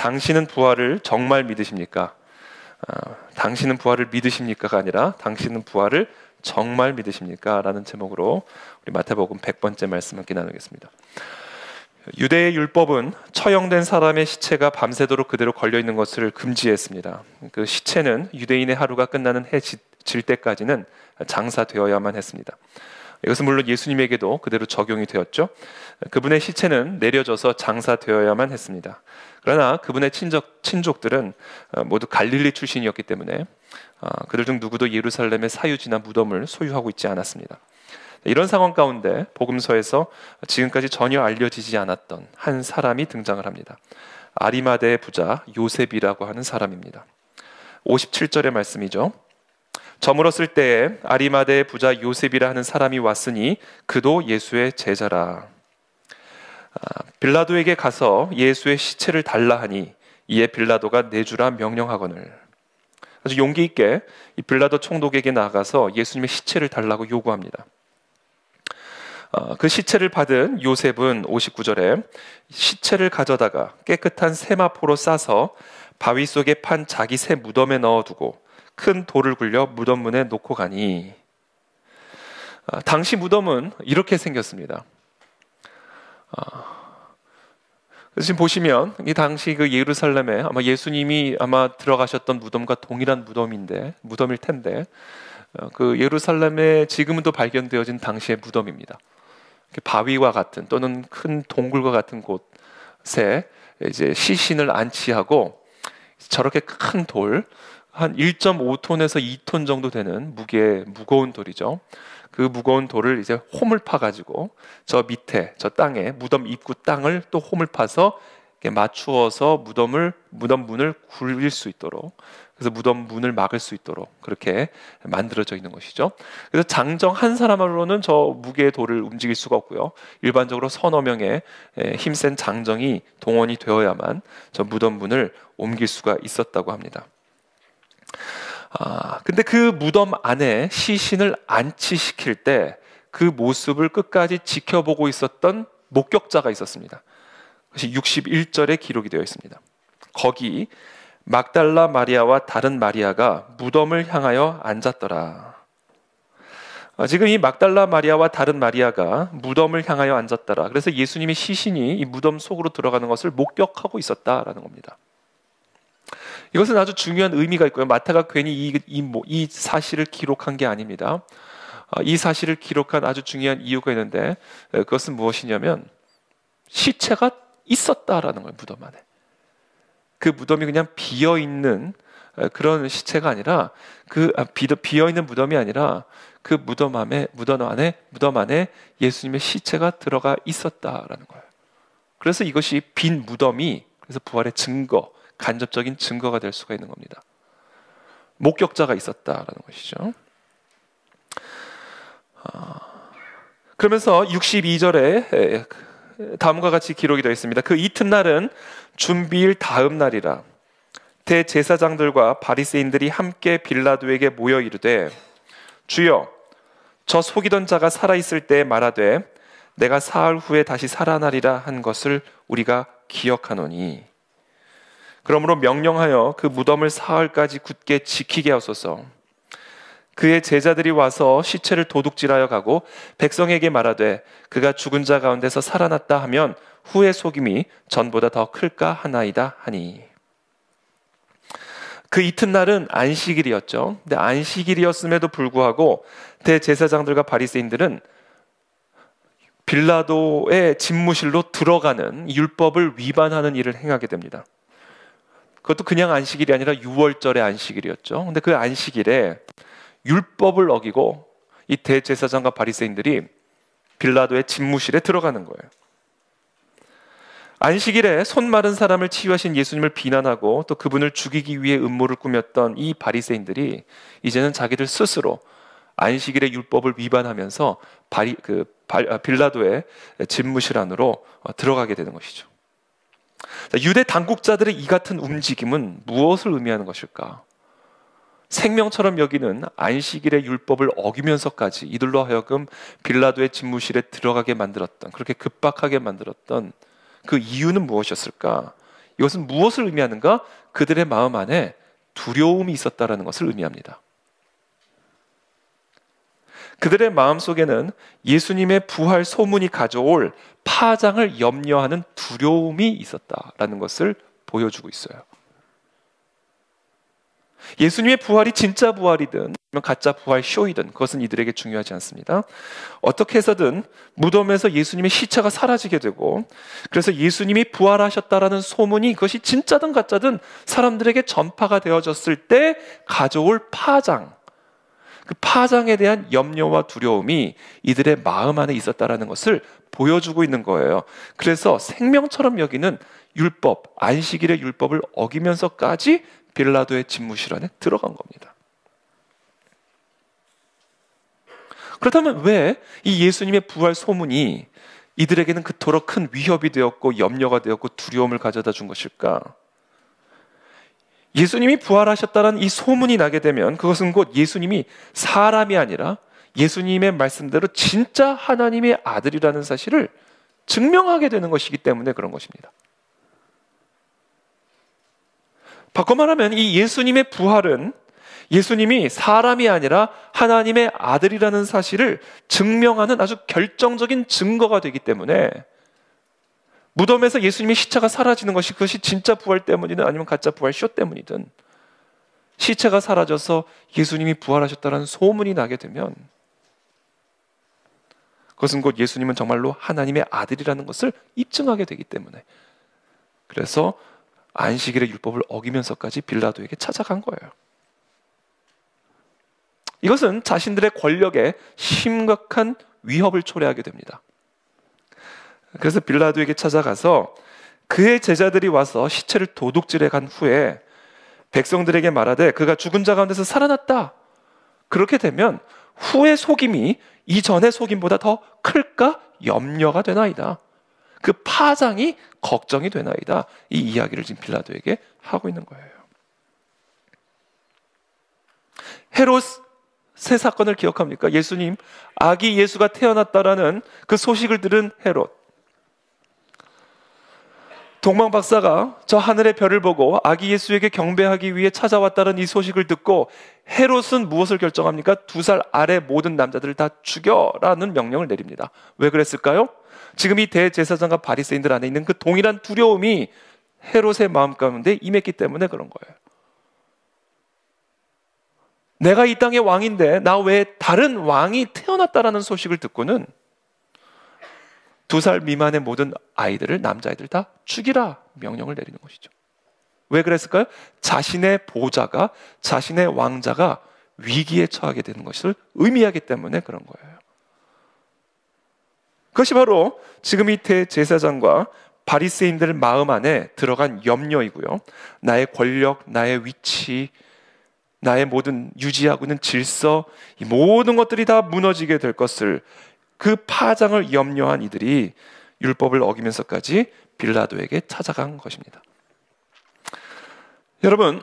당신은 부활을 정말 믿으십니까? 당신은 부활을 믿으십니까가 아니라 당신은 부활을 정말 믿으십니까? 라는 제목으로 우리 마태복음 100번째 말씀 함께 나누겠습니다. 유대의 율법은 처형된 사람의 시체가 밤새도록 그대로 걸려있는 것을 금지했습니다. 그 시체는 유대인의 하루가 끝나는 해 질 때까지는 장사되어야만 했습니다. 이것은 물론 예수님에게도 그대로 적용이 되었죠. 그분의 시체는 내려져서 장사되어야만 했습니다. 그러나 그분의 친족들은 모두 갈릴리 출신이었기 때문에 그들 중 누구도 예루살렘의 사유지나 무덤을 소유하고 있지 않았습니다. 이런 상황 가운데 복음서에서 지금까지 전혀 알려지지 않았던 한 사람이 등장을 합니다. 아리마대의 부자 요셉이라고 하는 사람입니다. 57절의 말씀이죠. 저물었을 때에 아리마대의 부자 요셉이라 하는 사람이 왔으니 그도 예수의 제자라. 빌라도에게 가서 예수의 시체를 달라 하니 이에 빌라도가 내주라 명령하거늘. 아주 용기 있게 이 빌라도 총독에게 나가서 예수님의 시체를 달라고 요구합니다. 그 시체를 받은 요셉은 59절에 시체를 가져다가 깨끗한 세마포로 싸서 바위 속에 판 자기 새 무덤에 넣어두고 큰 돌을 굴려 무덤 문에 놓고 가니, 당시 무덤은 이렇게 생겼습니다. 지금 보시면 이 당시 그 예루살렘에 아마 예수님이 아마 들어가셨던 무덤과 동일한 무덤일 텐데, 그 예루살렘에 지금은 또 발견되어진 당시의 무덤입니다. 바위와 같은 또는 큰 동굴과 같은 곳에 이제 시신을 안치하고 저렇게 큰 돌, 한 1.5톤에서 2톤 정도 되는 무거운 돌이죠. 그 무거운 돌을 이제 홈을 파가지고 저 밑에 저 땅에 무덤 입구 땅을 또 홈을 파서 맞추어서 무덤 문을 굴릴 수 있도록, 그래서 무덤 문을 막을 수 있도록 그렇게 만들어져 있는 것이죠. 그래서 장정 한 사람으로는 저 무게의 돌을 움직일 수가 없고요. 일반적으로 서너 명의 힘센 장정이 동원이 되어야만 저 무덤 문을 옮길 수가 있었다고 합니다. 근데 그 무덤 안에 시신을 안치시킬 때 그 모습을 끝까지 지켜보고 있었던 목격자가 있었습니다. 그것이 61절에 기록이 되어 있습니다. 거기 막달라 마리아와 다른 마리아가 무덤을 향하여 앉았더라. 지금 이 막달라 마리아와 다른 마리아가 무덤을 향하여 앉았더라. 그래서 예수님의 시신이 이 무덤 속으로 들어가는 것을 목격하고 있었다라는 겁니다. 이것은 아주 중요한 의미가 있고요. 마태가 괜히 이 사실을 기록한 게 아닙니다. 이 사실을 기록한 아주 중요한 이유가 있는데, 그것은 무엇이냐면 시체가 있었다라는 거예요. 무덤 안에. 그 무덤이 그냥 비어있는 그런 시체가 아니라, 비어있는 무덤이 아니라 그 무덤 안에 예수님의 시체가 들어가 있었다라는 거예요. 그래서 이것이 빈 무덤이 그래서 부활의 증거, 간접적인 증거가 될 수가 있는 겁니다. 목격자가 있었다라는 것이죠. 그러면서 62절에 다음과 같이 기록이 되어 있습니다. 그 이튿날은 준비일 다음 날이라. 대제사장들과 바리새인들이 함께 빌라도에게 모여 이르되, 주여, 저 속이던 자가 살아있을 때 말하되 내가 사흘 후에 다시 살아나리라 한 것을 우리가 기억하노니, 그러므로 명령하여 그 무덤을 사흘까지 굳게 지키게 하소서. 그의 제자들이 와서 시체를 도둑질하여 가고 백성에게 말하되 그가 죽은 자 가운데서 살아났다 하면 후의 속임이 전보다 더 클까 하나이다 하니. 그 이튿날은 안식일이었죠. 근데 안식일이었음에도 불구하고 대제사장들과 바리새인들은 빌라도의 집무실로 들어가는 율법을 위반하는 일을 행하게 됩니다. 그것도 그냥 안식일이 아니라 6월절의 안식일이었죠. 근데 그 안식일에 율법을 어기고 이 대제사장과 바리새인들이 빌라도의 집무실에 들어가는 거예요. 안식일에 손 마른 사람을 치유하신 예수님을 비난하고 또 그분을 죽이기 위해 음모를 꾸몄던 이 바리새인들이 이제는 자기들 스스로 안식일의 율법을 위반하면서 빌라도의 집무실 안으로 들어가게 되는 것이죠. 유대 당국자들의 이 같은 움직임은 무엇을 의미하는 것일까? 생명처럼 여기는 안식일의 율법을 어기면서까지 이들로 하여금 빌라도의 집무실에 들어가게 만들었던, 그렇게 급박하게 만들었던 그 이유는 무엇이었을까? 이것은 무엇을 의미하는가? 그들의 마음 안에 두려움이 있었다라는 것을 의미합니다. 그들의 마음 속에는 예수님의 부활 소문이 가져올 파장을 염려하는 두려움이 있었다라는 것을 보여주고 있어요. 예수님의 부활이 진짜 부활이든 가짜 부활 쇼이든 그것은 이들에게 중요하지 않습니다. 어떻게 해서든 무덤에서 예수님의 시체가 사라지게 되고, 그래서 예수님이 부활하셨다라는 소문이 그것이 진짜든 가짜든 사람들에게 전파가 되어졌을 때 가져올 파장, 그 파장에 대한 염려와 두려움이 이들의 마음 안에 있었다라는 것을 보여주고 있는 거예요. 그래서 생명처럼 여기는 율법, 안식일의 율법을 어기면서까지 빌라도의 집무실 안에 들어간 겁니다. 그렇다면 왜 이 예수님의 부활 소문이 이들에게는 그토록 큰 위협이 되었고 염려가 되었고 두려움을 가져다 준 것일까? 예수님이 부활하셨다는 이 소문이 나게 되면 그것은 곧 예수님이 사람이 아니라 예수님의 말씀대로 진짜 하나님의 아들이라는 사실을 증명하게 되는 것이기 때문에 그런 것입니다. 바꿔 말하면 이 예수님의 부활은 예수님이 사람이 아니라 하나님의 아들이라는 사실을 증명하는 아주 결정적인 증거가 되기 때문에 무덤에서 예수님의 시체가 사라지는 것이 그것이 진짜 부활 때문이든 아니면 가짜 부활 쇼 때문이든 시체가 사라져서 예수님이 부활하셨다는 소문이 나게 되면 그것은 곧 예수님은 정말로 하나님의 아들이라는 것을 입증하게 되기 때문에, 그래서 안식일의 율법을 어기면서까지 빌라도에게 찾아간 거예요. 이것은 자신들의 권력에 심각한 위협을 초래하게 됩니다. 그래서 빌라도에게 찾아가서 그의 제자들이 와서 시체를 도둑질해 간 후에 백성들에게 말하되 그가 죽은 자 가운데서 살아났다. 그렇게 되면 후의 속임이 이전의 속임보다 더 클까 염려가 되나이다. 그 파장이 걱정이 되나이다. 이 이야기를 지금 빌라도에게 하고 있는 거예요. 헤롯의 사건을 기억합니까? 예수님, 아기 예수가 태어났다라는 그 소식을 들은 헤롯. 동방 박사가 저 하늘의 별을 보고 아기 예수에게 경배하기 위해 찾아왔다는 이 소식을 듣고 헤롯은 무엇을 결정합니까? 2살 아래 모든 남자들을 다 죽여라는 명령을 내립니다. 왜 그랬을까요? 지금 이 대제사장과 바리새인들 안에 있는 그 동일한 두려움이 헤롯의 마음 가운데 임했기 때문에 그런 거예요. 내가 이 땅의 왕인데 나 외에 다른 왕이 태어났다라는 소식을 듣고는 2살 미만의 모든 아이들을, 남자아이들 다 죽이라 명령을 내리는 것이죠. 왜 그랬을까요? 자신의 보좌가, 자신의 왕자가 위기에 처하게 되는 것을 의미하기 때문에 그런 거예요. 그것이 바로 지금 이 대제사장과 바리새인들 마음 안에 들어간 염려이고요. 나의 권력, 나의 위치, 나의 모든 유지하고 있는 질서, 이 모든 것들이 다 무너지게 될 것을, 그 파장을 염려한 이들이 율법을 어기면서까지 빌라도에게 찾아간 것입니다. 여러분,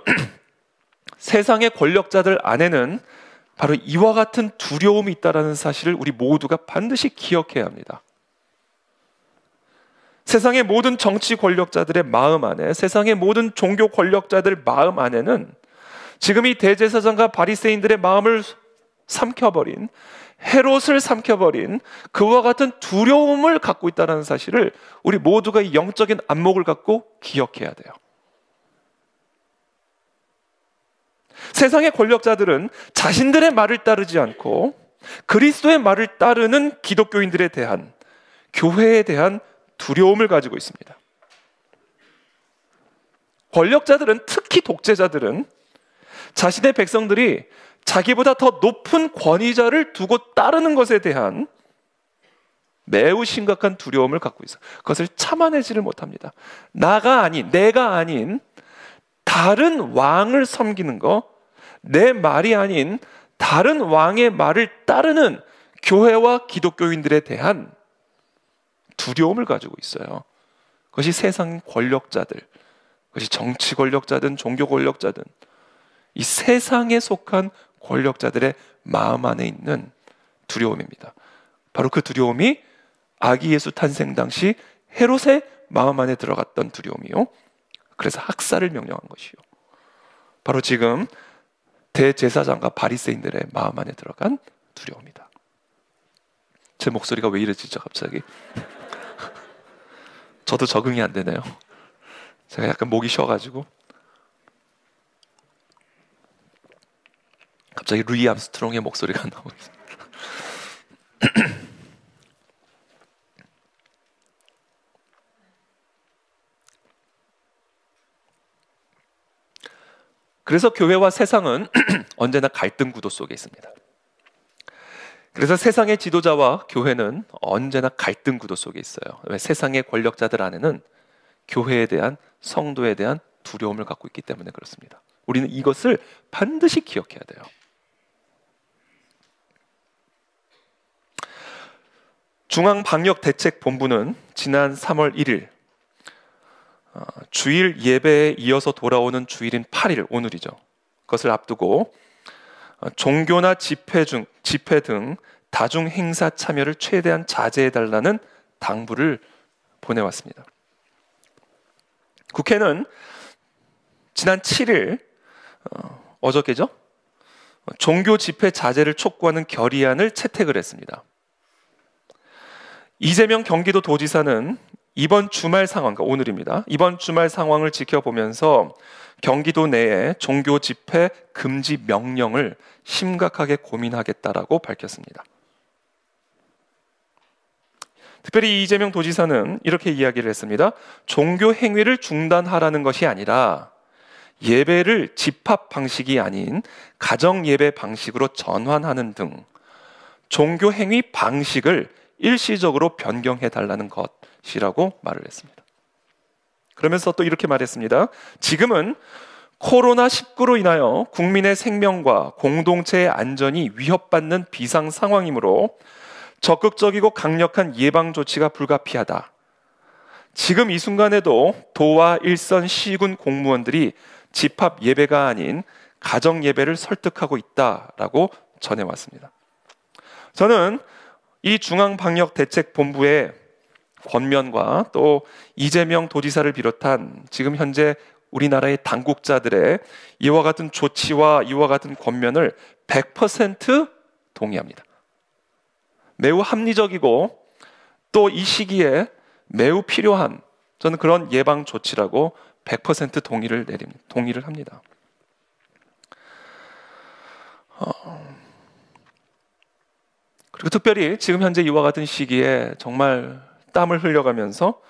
세상의 권력자들 안에는 바로 이와 같은 두려움이 있다는 사실을 우리 모두가 반드시 기억해야 합니다. 세상의 모든 정치 권력자들의 마음 안에, 세상의 모든 종교 권력자들 마음 안에는 지금 이 대제사장과 바리새인들의 마음을 삼켜버린, 헤롯을 삼켜버린 그와 같은 두려움을 갖고 있다는 사실을 우리 모두가 이 영적인 안목을 갖고 기억해야 돼요. 세상의 권력자들은 자신들의 말을 따르지 않고 그리스도의 말을 따르는 기독교인들에 대한, 교회에 대한 두려움을 가지고 있습니다. 권력자들은, 특히 독재자들은 자신의 백성들이 자기보다 더 높은 권위자를 두고 따르는 것에 대한 매우 심각한 두려움을 갖고 있어요. 그것을 참아내지를 못합니다. 내가 아닌 다른 왕을 섬기는 거, 내 말이 아닌 다른 왕의 말을 따르는 교회와 기독교인들에 대한 두려움을 가지고 있어요. 그것이 세상 권력자들, 그것이 정치 권력자든 종교 권력자든 이 세상에 속한 권력자들의 마음 안에 있는 두려움입니다. 바로 그 두려움이 아기 예수 탄생 당시 헤롯의 마음 안에 들어갔던 두려움이요, 그래서 학살을 명령한 것이요. 바로 지금 대제사장과 바리새인들의 마음 안에 들어간 두려움이다. 제 목소리가 왜 이러지죠, 갑자기? 저도 적응이 안 되네요. 제가 약간 목이 쉬어가지고. 갑자기 루이 암스트롱의 목소리가 나오고 있습니다. 그래서 교회와 세상은 언제나 갈등 구도 속에 있습니다. 그래서 세상의 지도자와 교회는 언제나 갈등 구도 속에 있어요. 왜? 세상의 권력자들 안에는 교회에 대한, 성도에 대한 두려움을 갖고 있기 때문에 그렇습니다. 우리는 이것을 반드시 기억해야 돼요. 중앙방역대책본부는 지난 3월 1일 주일 예배에 이어서 돌아오는 주일인 8일, 오늘이죠. 그것을 앞두고 종교나 집회 등 다중 행사 참여를 최대한 자제해달라는 당부를 보내왔습니다. 국회는 지난 7일, 어저께죠? 종교 집회 자제를 촉구하는 결의안을 채택을 했습니다. 이재명 경기도도지사는 이번 주말 상황, 그러니까 오늘입니다. 이번 주말 상황을 지켜보면서 경기도 내에 종교 집회 금지 명령을 심각하게 고민하겠다라고 밝혔습니다. 특별히 이재명 도지사는 이렇게 이야기를 했습니다. 종교 행위를 중단하라는 것이 아니라 예배를 집합 방식이 아닌 가정 예배 방식으로 전환하는 등 종교 행위 방식을 일시적으로 변경해 달라는 것이라고 말을 했습니다. 그러면서 또 이렇게 말했습니다. 지금은 코로나19로 인하여 국민의 생명과 공동체의 안전이 위협받는 비상 상황이므로 적극적이고 강력한 예방 조치가 불가피하다. 지금 이 순간에도 도와 일선 시군 공무원들이 집합 예배가 아닌 가정 예배를 설득하고 있다라고 전해왔습니다. 저는 이 중앙방역대책본부의 권면과 또 이재명 도지사를 비롯한 지금 현재 우리나라의 당국자들의 이와 같은 조치와 이와 같은 권면을 100% 동의합니다. 매우 합리적이고 또 이 시기에 매우 필요한, 저는 그런 예방 조치라고 100% 동의를 합니다. 그리고 특별히 지금 현재 이와 같은 시기에 정말 땀을 흘려가면서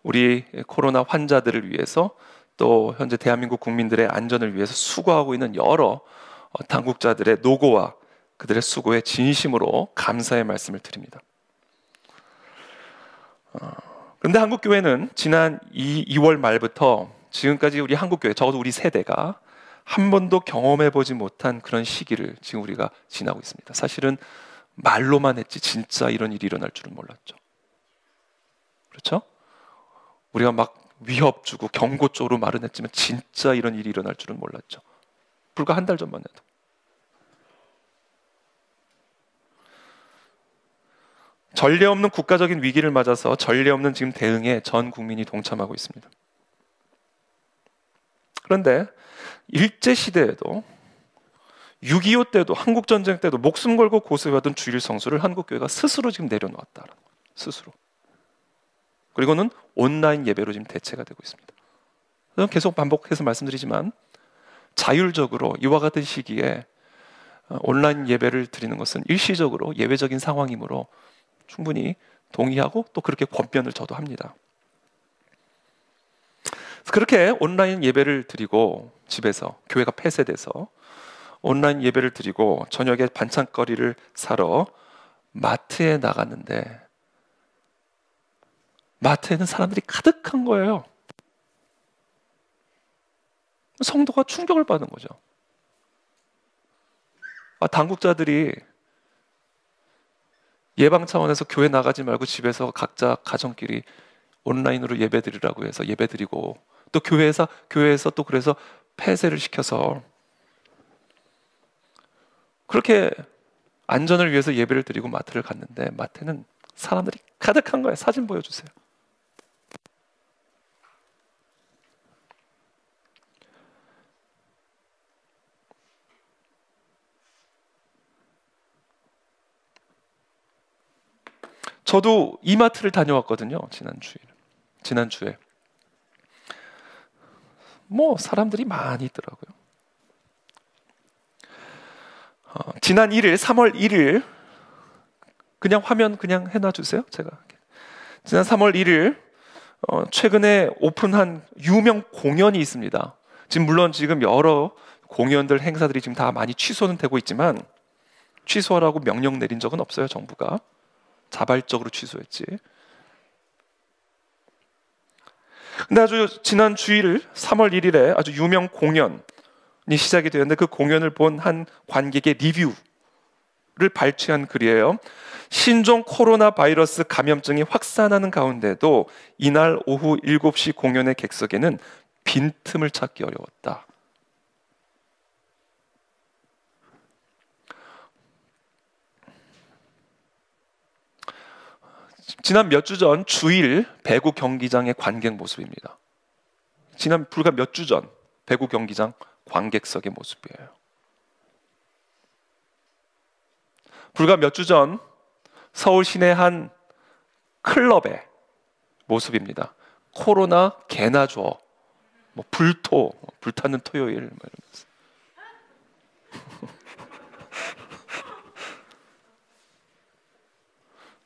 우리 코로나 환자들을 위해서 또 현재 대한민국 국민들의 안전을 위해서 수고하고 있는 여러 당국자들의 노고와 그들의 수고에 진심으로 감사의 말씀을 드립니다. 그런데 한국교회는 지난 2월 말부터 지금까지 우리 한국교회, 적어도 우리 세대가 한 번도 경험해보지 못한 그런 시기를 지금 우리가 지나고 있습니다. 사실은 말로만 했지 진짜 이런 일이 일어날 줄은 몰랐죠. 그렇죠? 우리가 막 위협 주고 경고 쪽으로 말은 했지만 진짜 이런 일이 일어날 줄은 몰랐죠. 불과 한 달 전만 해도. 전례 없는 국가적인 위기를 맞아서 전례 없는 지금 대응에 전 국민이 동참하고 있습니다. 그런데 일제시대에도 6.25 때도 한국전쟁 때도 목숨 걸고 고수해왔던 주일 성수를 한국교회가 스스로 지금 내려놓았다는 거예요. 스스로. 그리고는 온라인 예배로 지금 대체가 되고 있습니다. 저는 계속 반복해서 말씀드리지만 자율적으로 이와 같은 시기에 온라인 예배를 드리는 것은 일시적으로 예외적인 상황이므로 충분히 동의하고 또 그렇게 권면을 저도 합니다. 그렇게 온라인 예배를 드리고 집에서 교회가 폐쇄돼서 온라인 예배를 드리고 저녁에 반찬거리를 사러 마트에 나갔는데 마트에는 사람들이 가득한 거예요. 성도가 충격을 받은 거죠. 당국자들이 예방 차원에서 교회 나가지 말고 집에서 각자 가정끼리 온라인으로 예배드리라고 해서 예배드리고 또 교회에서 또 그래서 폐쇄를 시켜서 그렇게 안전을 위해서 예배를 드리고 마트를 갔는데 마트는 사람들이 가득한 거예요. 사진 보여주세요. 저도 이마트를 다녀왔거든요. 지난주에. 뭐 사람들이 많이 있더라고요. 지난 1일, 3월 1일 그냥 화면 그냥 해놔 주세요. 제가 지난 3월 1일 최근에 오픈한 유명 공연이 있습니다. 물론 지금 여러 공연들, 행사들이 지금 다 많이 취소는 되고 있지만 취소하라고 명령 내린 적은 없어요. 정부가 자발적으로 취소했지. 근데 아주 지난 주일 3월 1일에 아주 유명 공연이 시작이 되었는데 그 공연을 본 한 관객의 리뷰를 발췌한 글이에요. 신종 코로나 바이러스 감염증이 확산하는 가운데도 이날 오후 7시 공연의 객석에는 빈틈을 찾기 어려웠다. 지난 몇 주 전 주일 배구 경기장의 관객 모습입니다. 지난 불과 몇 주 전 배구 경기장 관객석의 모습이에요. 불과 몇 주 전 서울 시내 한 클럽의 모습입니다. 코로나 개나 줘, 뭐 불타는 토요일 뭐 이러면서.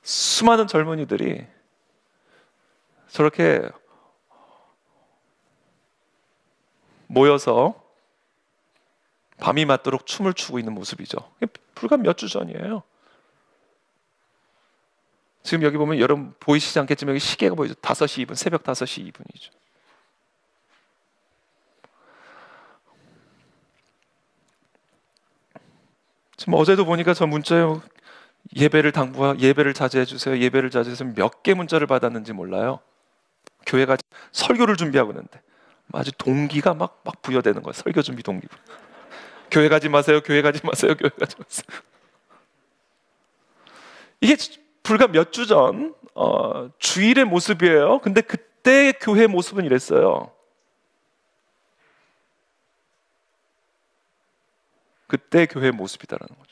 수많은 젊은이들이 저렇게 모여서 밤이 맞도록 춤을 추고 있는 모습이죠. 불과 몇 주 전이에요. 지금 여기 보면 여러분 보이시지 않겠지만 여기 시계가 보이죠. 5시 2분, 새벽 5시 2분이죠. 지금 어제도 보니까 저 문자요. 예배를 자제해 주세요. 예배를 자제해서 몇 개 문자를 받았는지 몰라요. 교회가 설교를 준비하고 있는데 아주 동기가 막 부여되는 거예요. 설교 준비 동기가. 교회 가지 마세요. 교회 가지 마세요. 교회 가지 마세요. 이게 불과 몇 주 전 주일의 모습이에요. 근데 그때 교회 모습은 이랬어요. 그때 교회 모습이다라는 거죠.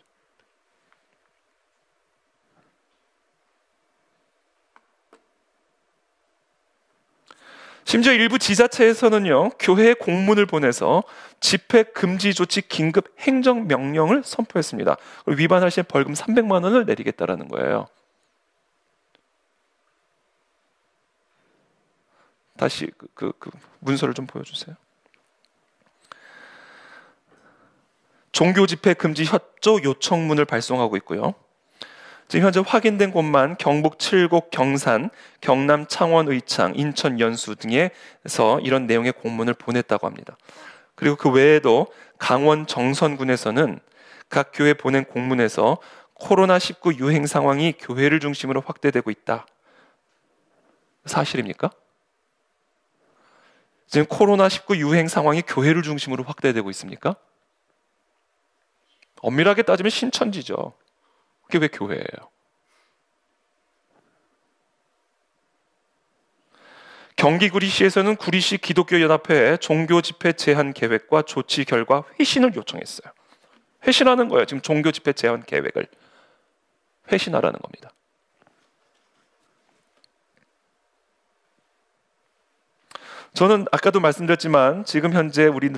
심지어 일부 지자체에서는요, 교회에 공문을 보내서 집회 금지 조치 긴급 행정 명령을 선포했습니다. 위반하시면 벌금 300만 원을 내리겠다라는 거예요. 다시 그 문서를 좀 보여주세요. 종교 집회 금지 협조 요청문을 발송하고 있고요. 지금 현재 확인된 곳만 경북 칠곡, 경산, 경남 창원, 의창, 인천 연수 등에서 이런 내용의 공문을 보냈다고 합니다. 그리고 그 외에도 강원 정선군에서는 각 교회 보낸 공문에서 코로나19 유행 상황이 교회를 중심으로 확대되고 있다. 사실입니까? 지금 코로나19 유행 상황이 교회를 중심으로 확대되고 있습니까? 엄밀하게 따지면 신천지죠. 그게 왜 교회예요? 경기 구리시에서는 구리시 기독교연합회에 종교 집회 제한 계획과 조치 결과 회신을 요청했어요. 회신하는 거예요. 지금 종교 집회 제한 계획을 회신하라는 겁니다. 저는 아까도 말씀드렸지만 지금 현재 우리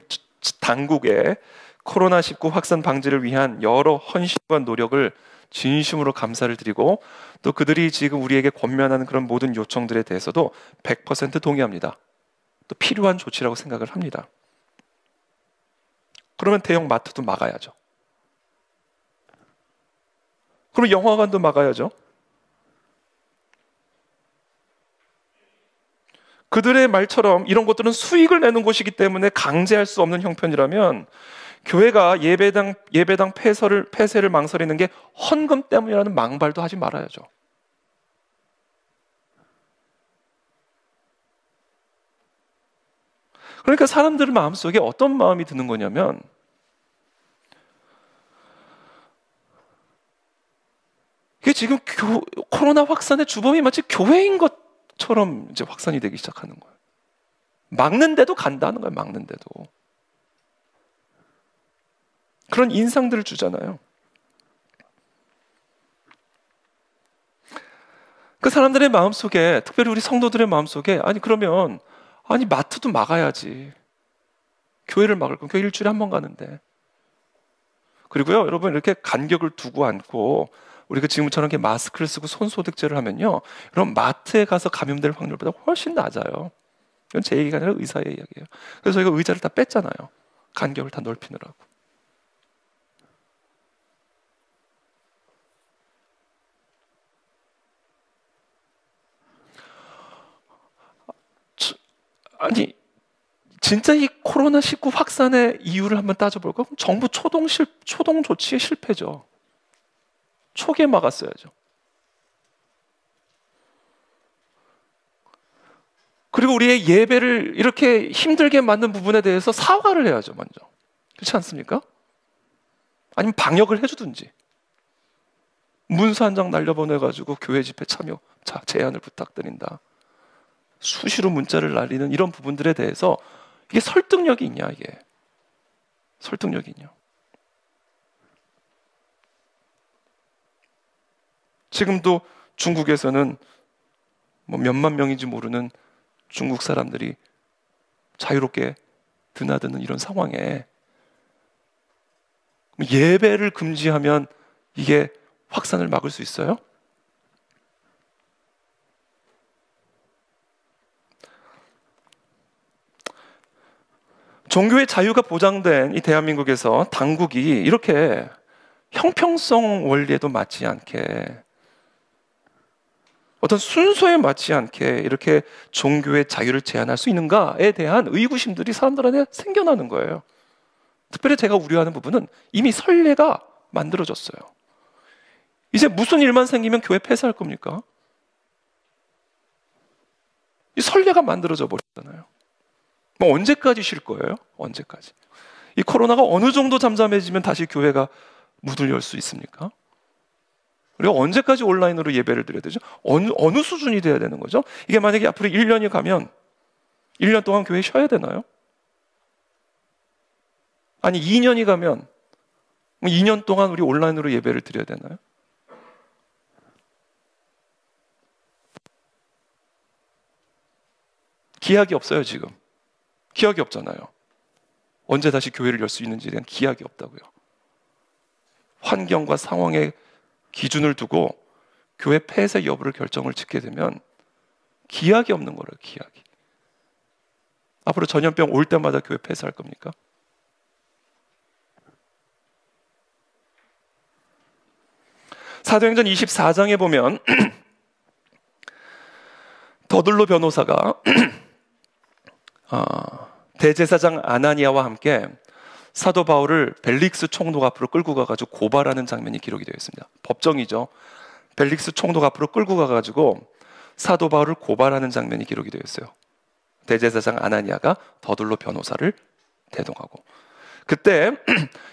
당국의 코로나19 확산 방지를 위한 여러 헌신과 노력을 진심으로 감사를 드리고 또 그들이 지금 우리에게 권면하는 그런 모든 요청들에 대해서도 100% 동의합니다. 또 필요한 조치라고 생각을 합니다. 그러면 대형 마트도 막아야죠. 그럼 영화관도 막아야죠. 그들의 말처럼 이런 것들은 수익을 내는 곳이기 때문에 강제할 수 없는 형편이라면 교회가 예배당 폐쇄를 망설이는 게 헌금 때문이라는 망발도 하지 말아야죠. 그러니까 사람들 마음속에 어떤 마음이 드는 거냐면 이게 지금 코로나 확산의 주범이 마치 교회인 것처럼 이제 확산이 되기 시작하는 거예요. 막는데도 간다는 거예요. 막는데도. 그런 인상들을 주잖아요. 그 사람들의 마음속에, 특별히 우리 성도들의 마음속에, 그러면 마트도 막아야지. 교회를 막을 건 교회 일주일에 한 번 가는데. 그리고요, 여러분, 이렇게 간격을 두고 앉고 우리가 지금처럼 이렇게 마스크를 쓰고 손소독제를 하면요, 여러분, 마트에 가서 감염될 확률보다 훨씬 낮아요. 이건 제 얘기가 아니라 의사의 이야기예요. 그래서 저희가 의자를 다 뺐잖아요. 간격을 다 넓히느라고. 진짜 이 코로나19 확산의 이유를 한번 따져볼까? 그럼 정부 초동 조치의 실패죠. 초기에 막았어야죠. 그리고 우리의 예배를 이렇게 힘들게 만든 부분에 대해서 사과를 해야죠, 먼저. 그렇지 않습니까? 아니면 방역을 해주든지. 문서 한 장 날려보내가지고 교회 집회 참여 제안을 부탁드린다. 수시로 문자를 날리는 이런 부분들에 대해서 이게 설득력이 있냐, 이게. 설득력이 있냐. 지금도 중국에서는 뭐 몇만 명인지 모르는 중국 사람들이 자유롭게 드나드는 이런 상황에 예배를 금지하면 이게 확산을 막을 수 있어요? 종교의 자유가 보장된 이 대한민국에서 당국이 이렇게 형평성 원리에도 맞지 않게, 어떤 순서에 맞지 않게 이렇게 종교의 자유를 제한할 수 있는가에 대한 의구심들이 사람들한테 생겨나는 거예요. 특별히 제가 우려하는 부분은 이미 선례가 만들어졌어요. 이제 무슨 일만 생기면 교회 폐쇄할 겁니까? 이 선례가 만들어져 버렸잖아요. 뭐 언제까지 쉴 거예요? 언제까지? 이 코로나가 어느 정도 잠잠해지면 다시 교회가 문을 열 수 있습니까? 우리가 언제까지 온라인으로 예배를 드려야 되죠? 어느 수준이 돼야 되는 거죠? 이게 만약에 앞으로 1년이 가면 1년 동안 교회 쉬어야 되나요? 아니 2년이 가면 2년 동안 우리 온라인으로 예배를 드려야 되나요? 기약이 없어요, 지금. 기약이 없잖아요. 언제 다시 교회를 열 수 있는지에 대한 기약이 없다고요. 환경과 상황의 기준을 두고 교회 폐쇄 여부를 결정을 짓게 되면 기약이 없는 거예요, 기약이. 앞으로 전염병 올 때마다 교회 폐쇄할 겁니까? 사도행전 24장에 보면 더들로 변호사가 대제사장 아나니아와 함께 사도 바울을 벨릭스 총독 앞으로 끌고 가가지고 고발하는 장면이 기록이 되어 있습니다. 법정이죠. 벨릭스 총독 앞으로 끌고 가가지고 사도 바울을 고발하는 장면이 기록이 되어 있어요. 대제사장 아나니아가 더들로 변호사를 대동하고, 그때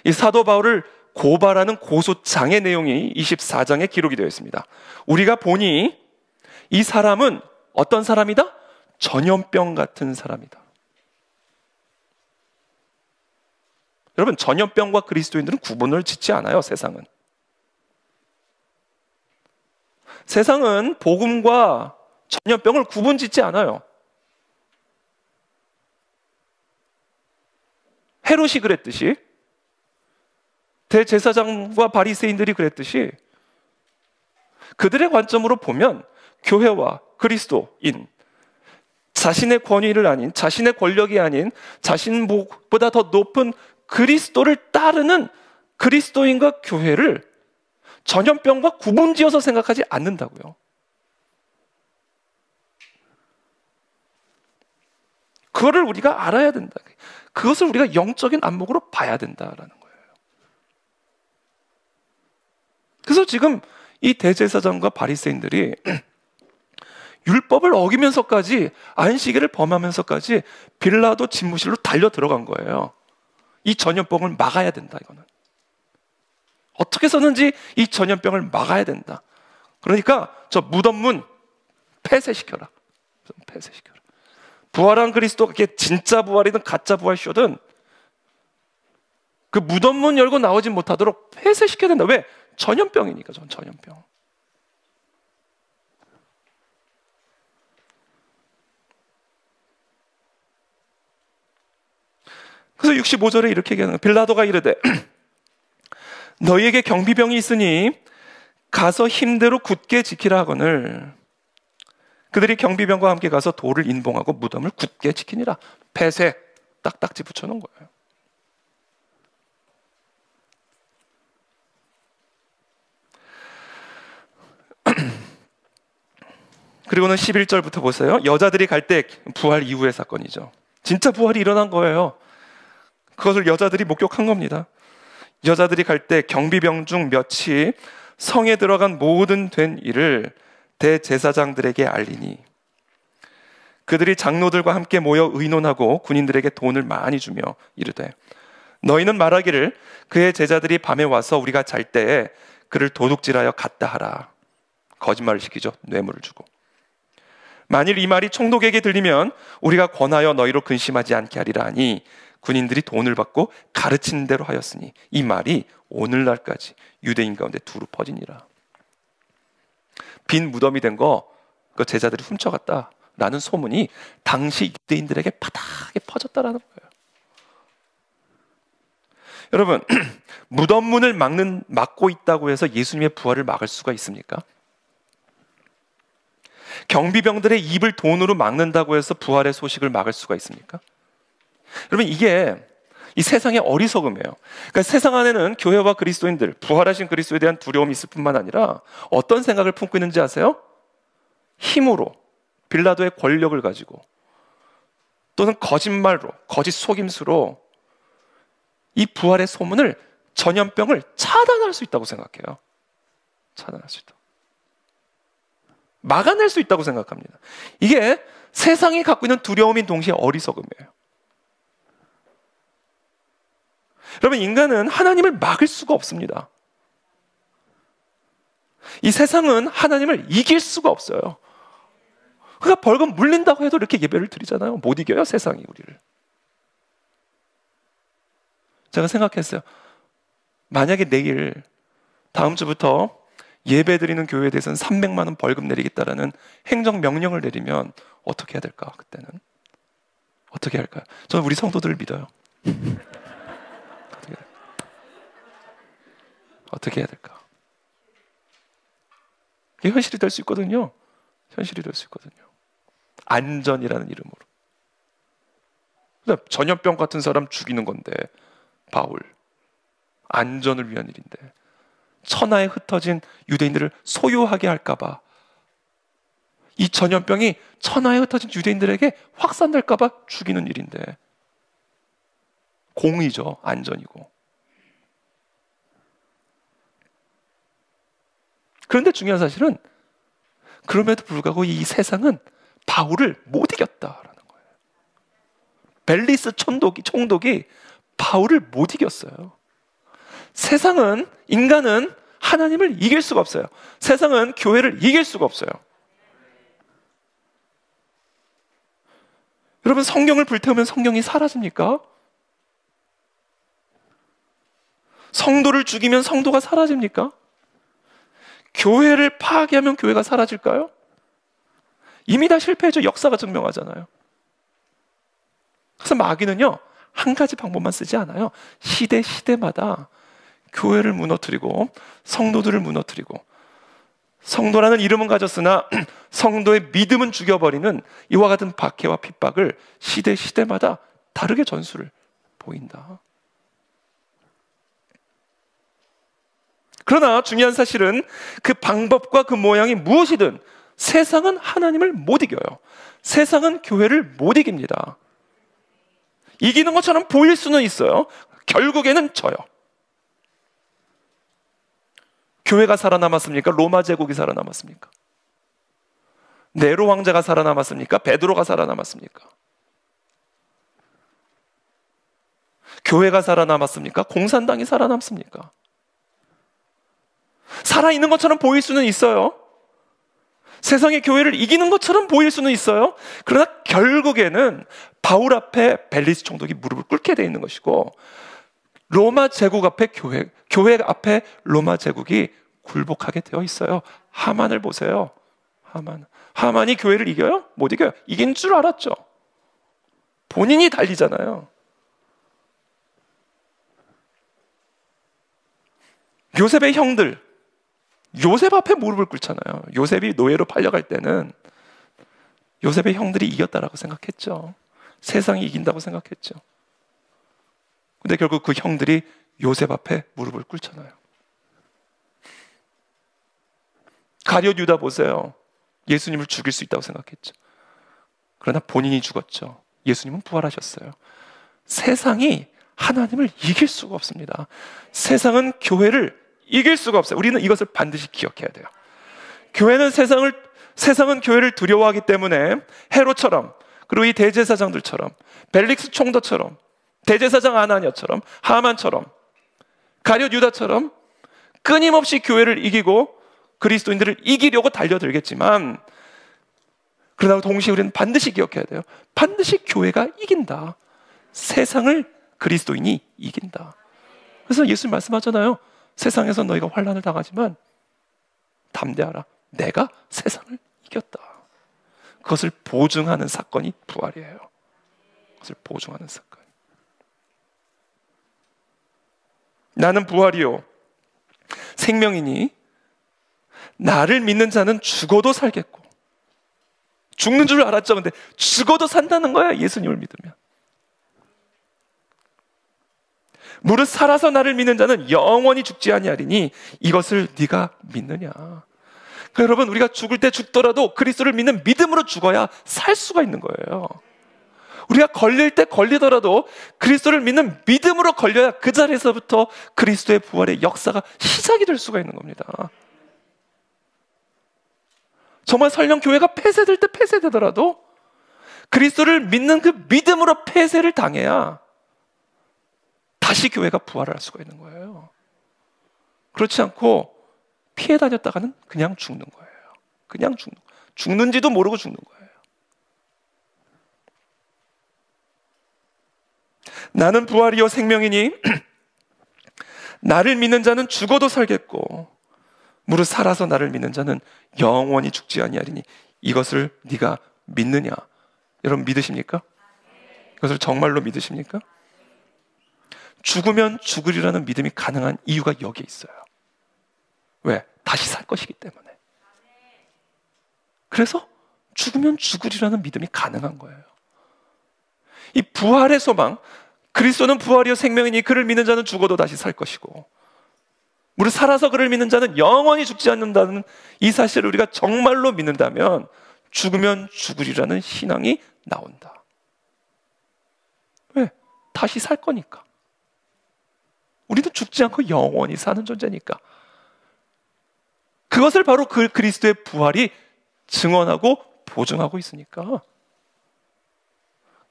이 사도 바울을 고발하는 고소장의 내용이 24장에 기록이 되어 있습니다. 우리가 보니 이 사람은 어떤 사람이다? 전염병 같은 사람이다. 여러분, 전염병과 그리스도인들은 구분을 짓지 않아요, 세상은. 세상은 복음과 전염병을 구분 짓지 않아요. 헤롯이 그랬듯이, 대제사장과 바리새인들이 그랬듯이, 그들의 관점으로 보면 교회와 그리스도인, 자신의 권위를 아닌, 자신의 권력이 아닌, 자신보다 더 높은 그리스도를 따르는 그리스도인과 교회를 전염병과 구분지어서 생각하지 않는다고요. 그거를 우리가 알아야 된다. 그것을 우리가 영적인 안목으로 봐야 된다라는 거예요. 그래서 지금 이 대제사장과 바리새인들이 율법을 어기면서까지, 안식일을 범하면서까지 빌라도 집무실로 달려 들어간 거예요. 이 전염병을 막아야 된다, 이거는. 어떻게 해서든지 이 전염병을 막아야 된다. 그러니까 저 무덤문 폐쇄시켜라. 폐쇄시켜라. 부활한 그리스도가 진짜 부활이든 가짜 부활쇼든 그 무덤문 열고 나오지 못하도록 폐쇄시켜야 된다. 왜? 전염병이니까, 전염병. 그래서 65절에 이렇게 얘기하는 거예요. 빌라도가 이르되 너희에게 경비병이 있으니 가서 힘대로 굳게 지키라 하거늘 그들이 경비병과 함께 가서 돌을 인봉하고 무덤을 굳게 지키니라. 폐쇄 딱딱지 붙여놓은 거예요. 그리고는 11절부터 보세요. 여자들이 갈 때 부활 이후의 사건이죠. 진짜 부활이 일어난 거예요. 그것을 여자들이 목격한 겁니다. 여자들이 갈 때 경비병 중 몇이 성에 들어간 모든 된 일을 대제사장들에게 알리니 그들이 장로들과 함께 모여 의논하고 군인들에게 돈을 많이 주며 이르되 너희는 말하기를 그의 제자들이 밤에 와서 우리가 잘 때에 그를 도둑질하여 갔다 하라. 거짓말을 시키죠. 뇌물을 주고. 만일 이 말이 총독에게 들리면 우리가 권하여 너희로 근심하지 않게 하리라 하니 군인들이 돈을 받고 가르치는 대로 하였으니 이 말이 오늘날까지 유대인 가운데 두루 퍼지니라. 빈 무덤이 된 거 그 제자들이 훔쳐갔다라는 소문이 당시 유대인들에게 바닥에 퍼졌다라는 거예요. 여러분, 무덤 문을 막고 있다고 해서 예수님의 부활을 막을 수가 있습니까? 경비병들의 입을 돈으로 막는다고 해서 부활의 소식을 막을 수가 있습니까? 여러분, 이게 이 세상의 어리석음이에요. 그러니까 세상 안에는 교회와 그리스도인들, 부활하신 그리스도에 대한 두려움이 있을 뿐만 아니라 어떤 생각을 품고 있는지 아세요? 힘으로, 빌라도의 권력을 가지고 또는 거짓말로, 거짓 속임수로 이 부활의 소문을, 전염병을 차단할 수 있다고 생각해요. 차단할 수 있다. 막아낼 수 있다고 생각합니다. 이게 세상이 갖고 있는 두려움인 동시에 어리석음이에요. 여러분, 인간은 하나님을 막을 수가 없습니다. 이 세상은 하나님을 이길 수가 없어요. 그러니까 벌금 물린다고 해도 이렇게 예배를 드리잖아요. 못 이겨요, 세상이 우리를. 제가 생각했어요. 만약에 내일, 다음 주부터 예배 드리는 교회에 대해서는 300만 원 벌금 내리겠다라는 행정명령을 내리면 어떻게 해야 될까? 그때는 어떻게 할까요? 저는 우리 성도들을 믿어요. 어떻게 해야 될까? 이게 현실이 될 수 있거든요. 현실이 될 수 있거든요. 안전이라는 이름으로. 전염병 같은 사람 죽이는 건데, 바울. 안전을 위한 일인데. 천하에 흩어진 유대인들을 소유하게 할까봐, 이 전염병이 천하에 흩어진 유대인들에게 확산될까봐 죽이는 일인데, 공의죠. 안전이고. 그런데 중요한 사실은 그럼에도 불구하고 이 세상은 바울을 못 이겼다라는 거예요. 벨리스 총독이 바울을 못 이겼어요. 세상은, 인간은 하나님을 이길 수가 없어요. 세상은 교회를 이길 수가 없어요. 여러분, 성경을 불태우면 성경이 사라집니까? 성도를 죽이면 성도가 사라집니까? 교회를 파괴하면 교회가 사라질까요? 이미 다 실패했죠. 역사가 증명하잖아요. 그래서 마귀는요, 한 가지 방법만 쓰지 않아요. 시대마다 교회를 무너뜨리고 성도들을 무너뜨리고, 성도라는 이름은 가졌으나 성도의 믿음은 죽여버리는 이와 같은 박해와 핍박을 시대마다 다르게 전술을 보인다. 그러나 중요한 사실은 그 방법과 그 모양이 무엇이든 세상은 하나님을 못 이겨요. 세상은 교회를 못 이깁니다. 이기는 것처럼 보일 수는 있어요. 결국에는 져요. 교회가 살아남았습니까? 로마 제국이 살아남았습니까? 네로 황제가 살아남았습니까? 베드로가 살아남았습니까? 교회가 살아남았습니까? 공산당이 살아남습니까? 살아있는 것처럼 보일 수는 있어요. 세상의 교회를 이기는 것처럼 보일 수는 있어요. 그러나 결국에는 바울 앞에 벨리스 총독이 무릎을 꿇게 돼 있는 것이고, 로마 제국 앞에 교회 앞에 로마 제국이 굴복하게 되어 있어요. 하만을 보세요. 하만이 교회를 이겨요? 못 이겨요. 이긴 줄 알았죠. 본인이 달리잖아요. 요셉의 형들, 요셉 앞에 무릎을 꿇잖아요. 요셉이 노예로 팔려갈 때는 요셉의 형들이 이겼다라고 생각했죠. 세상이 이긴다고 생각했죠. 근데 결국 그 형들이 요셉 앞에 무릎을 꿇잖아요. 가룟 유다 보세요. 예수님을 죽일 수 있다고 생각했죠. 그러나 본인이 죽었죠. 예수님은 부활하셨어요. 세상이 하나님을 이길 수가 없습니다. 세상은 교회를 이길 수가 없어요. 우리는 이것을 반드시 기억해야 돼요. 세상은 교회를 두려워하기 때문에 헤롯처럼, 그리고 이 대제사장들처럼, 벨릭스 총독처럼, 대제사장 아나니아처럼, 하만처럼, 가룟 유다처럼 끊임없이 교회를 이기고 그리스도인들을 이기려고 달려들겠지만, 그러나 동시에 우리는 반드시 기억해야 돼요. 반드시 교회가 이긴다. 세상을 그리스도인이 이긴다. 그래서 예수님 말씀하잖아요. 세상에서 너희가 환난을 당하지만 담대하라. 내가 세상을 이겼다. 그것을 보증하는 사건이 부활이에요. 그것을 보증하는 사건. 나는 부활이요 생명이니 나를 믿는 자는 죽어도 살겠고, 죽는 줄 알았죠. 근데 죽어도 산다는 거야, 예수님을 믿으면. 무릇 살아서 나를 믿는 자는 영원히 죽지 아니하리니 이것을 네가 믿느냐. 그러니까 여러분, 우리가 죽을 때 죽더라도 그리스도를 믿는 믿음으로 죽어야 살 수가 있는 거예요. 우리가 걸릴 때 걸리더라도 그리스도를 믿는 믿음으로 걸려야 그 자리에서부터 그리스도의 부활의 역사가 시작이 될 수가 있는 겁니다. 정말 설령 교회가 폐쇄될 때 폐쇄되더라도 그리스도를 믿는 그 믿음으로 폐쇄를 당해야 다시 교회가 부활할 수가 있는 거예요. 그렇지 않고 피해 다녔다가는 그냥 죽는 거예요. 그냥 죽는지도 모르고 죽는 거예요. 나는 부활이요 생명이니 나를 믿는 자는 죽어도 살겠고 무릇 살아서 나를 믿는 자는 영원히 죽지 아니하리니 이것을 네가 믿느냐. 여러분 믿으십니까? 이것을 정말로 믿으십니까? 죽으면 죽으리라는 믿음이 가능한 이유가 여기에 있어요. 왜? 다시 살 것이기 때문에. 그래서 죽으면 죽으리라는 믿음이 가능한 거예요. 이 부활의 소망, 그리스도는 부활이요 생명이니 그를 믿는 자는 죽어도 다시 살 것이고 무릇 살아서 그를 믿는 자는 영원히 죽지 않는다는 이 사실을 우리가 정말로 믿는다면 죽으면 죽으리라는 신앙이 나온다. 왜? 다시 살 거니까. 우리는 죽지 않고 영원히 사는 존재니까. 그것을 바로 그 그리스도의 부활이 증언하고 보증하고 있으니까.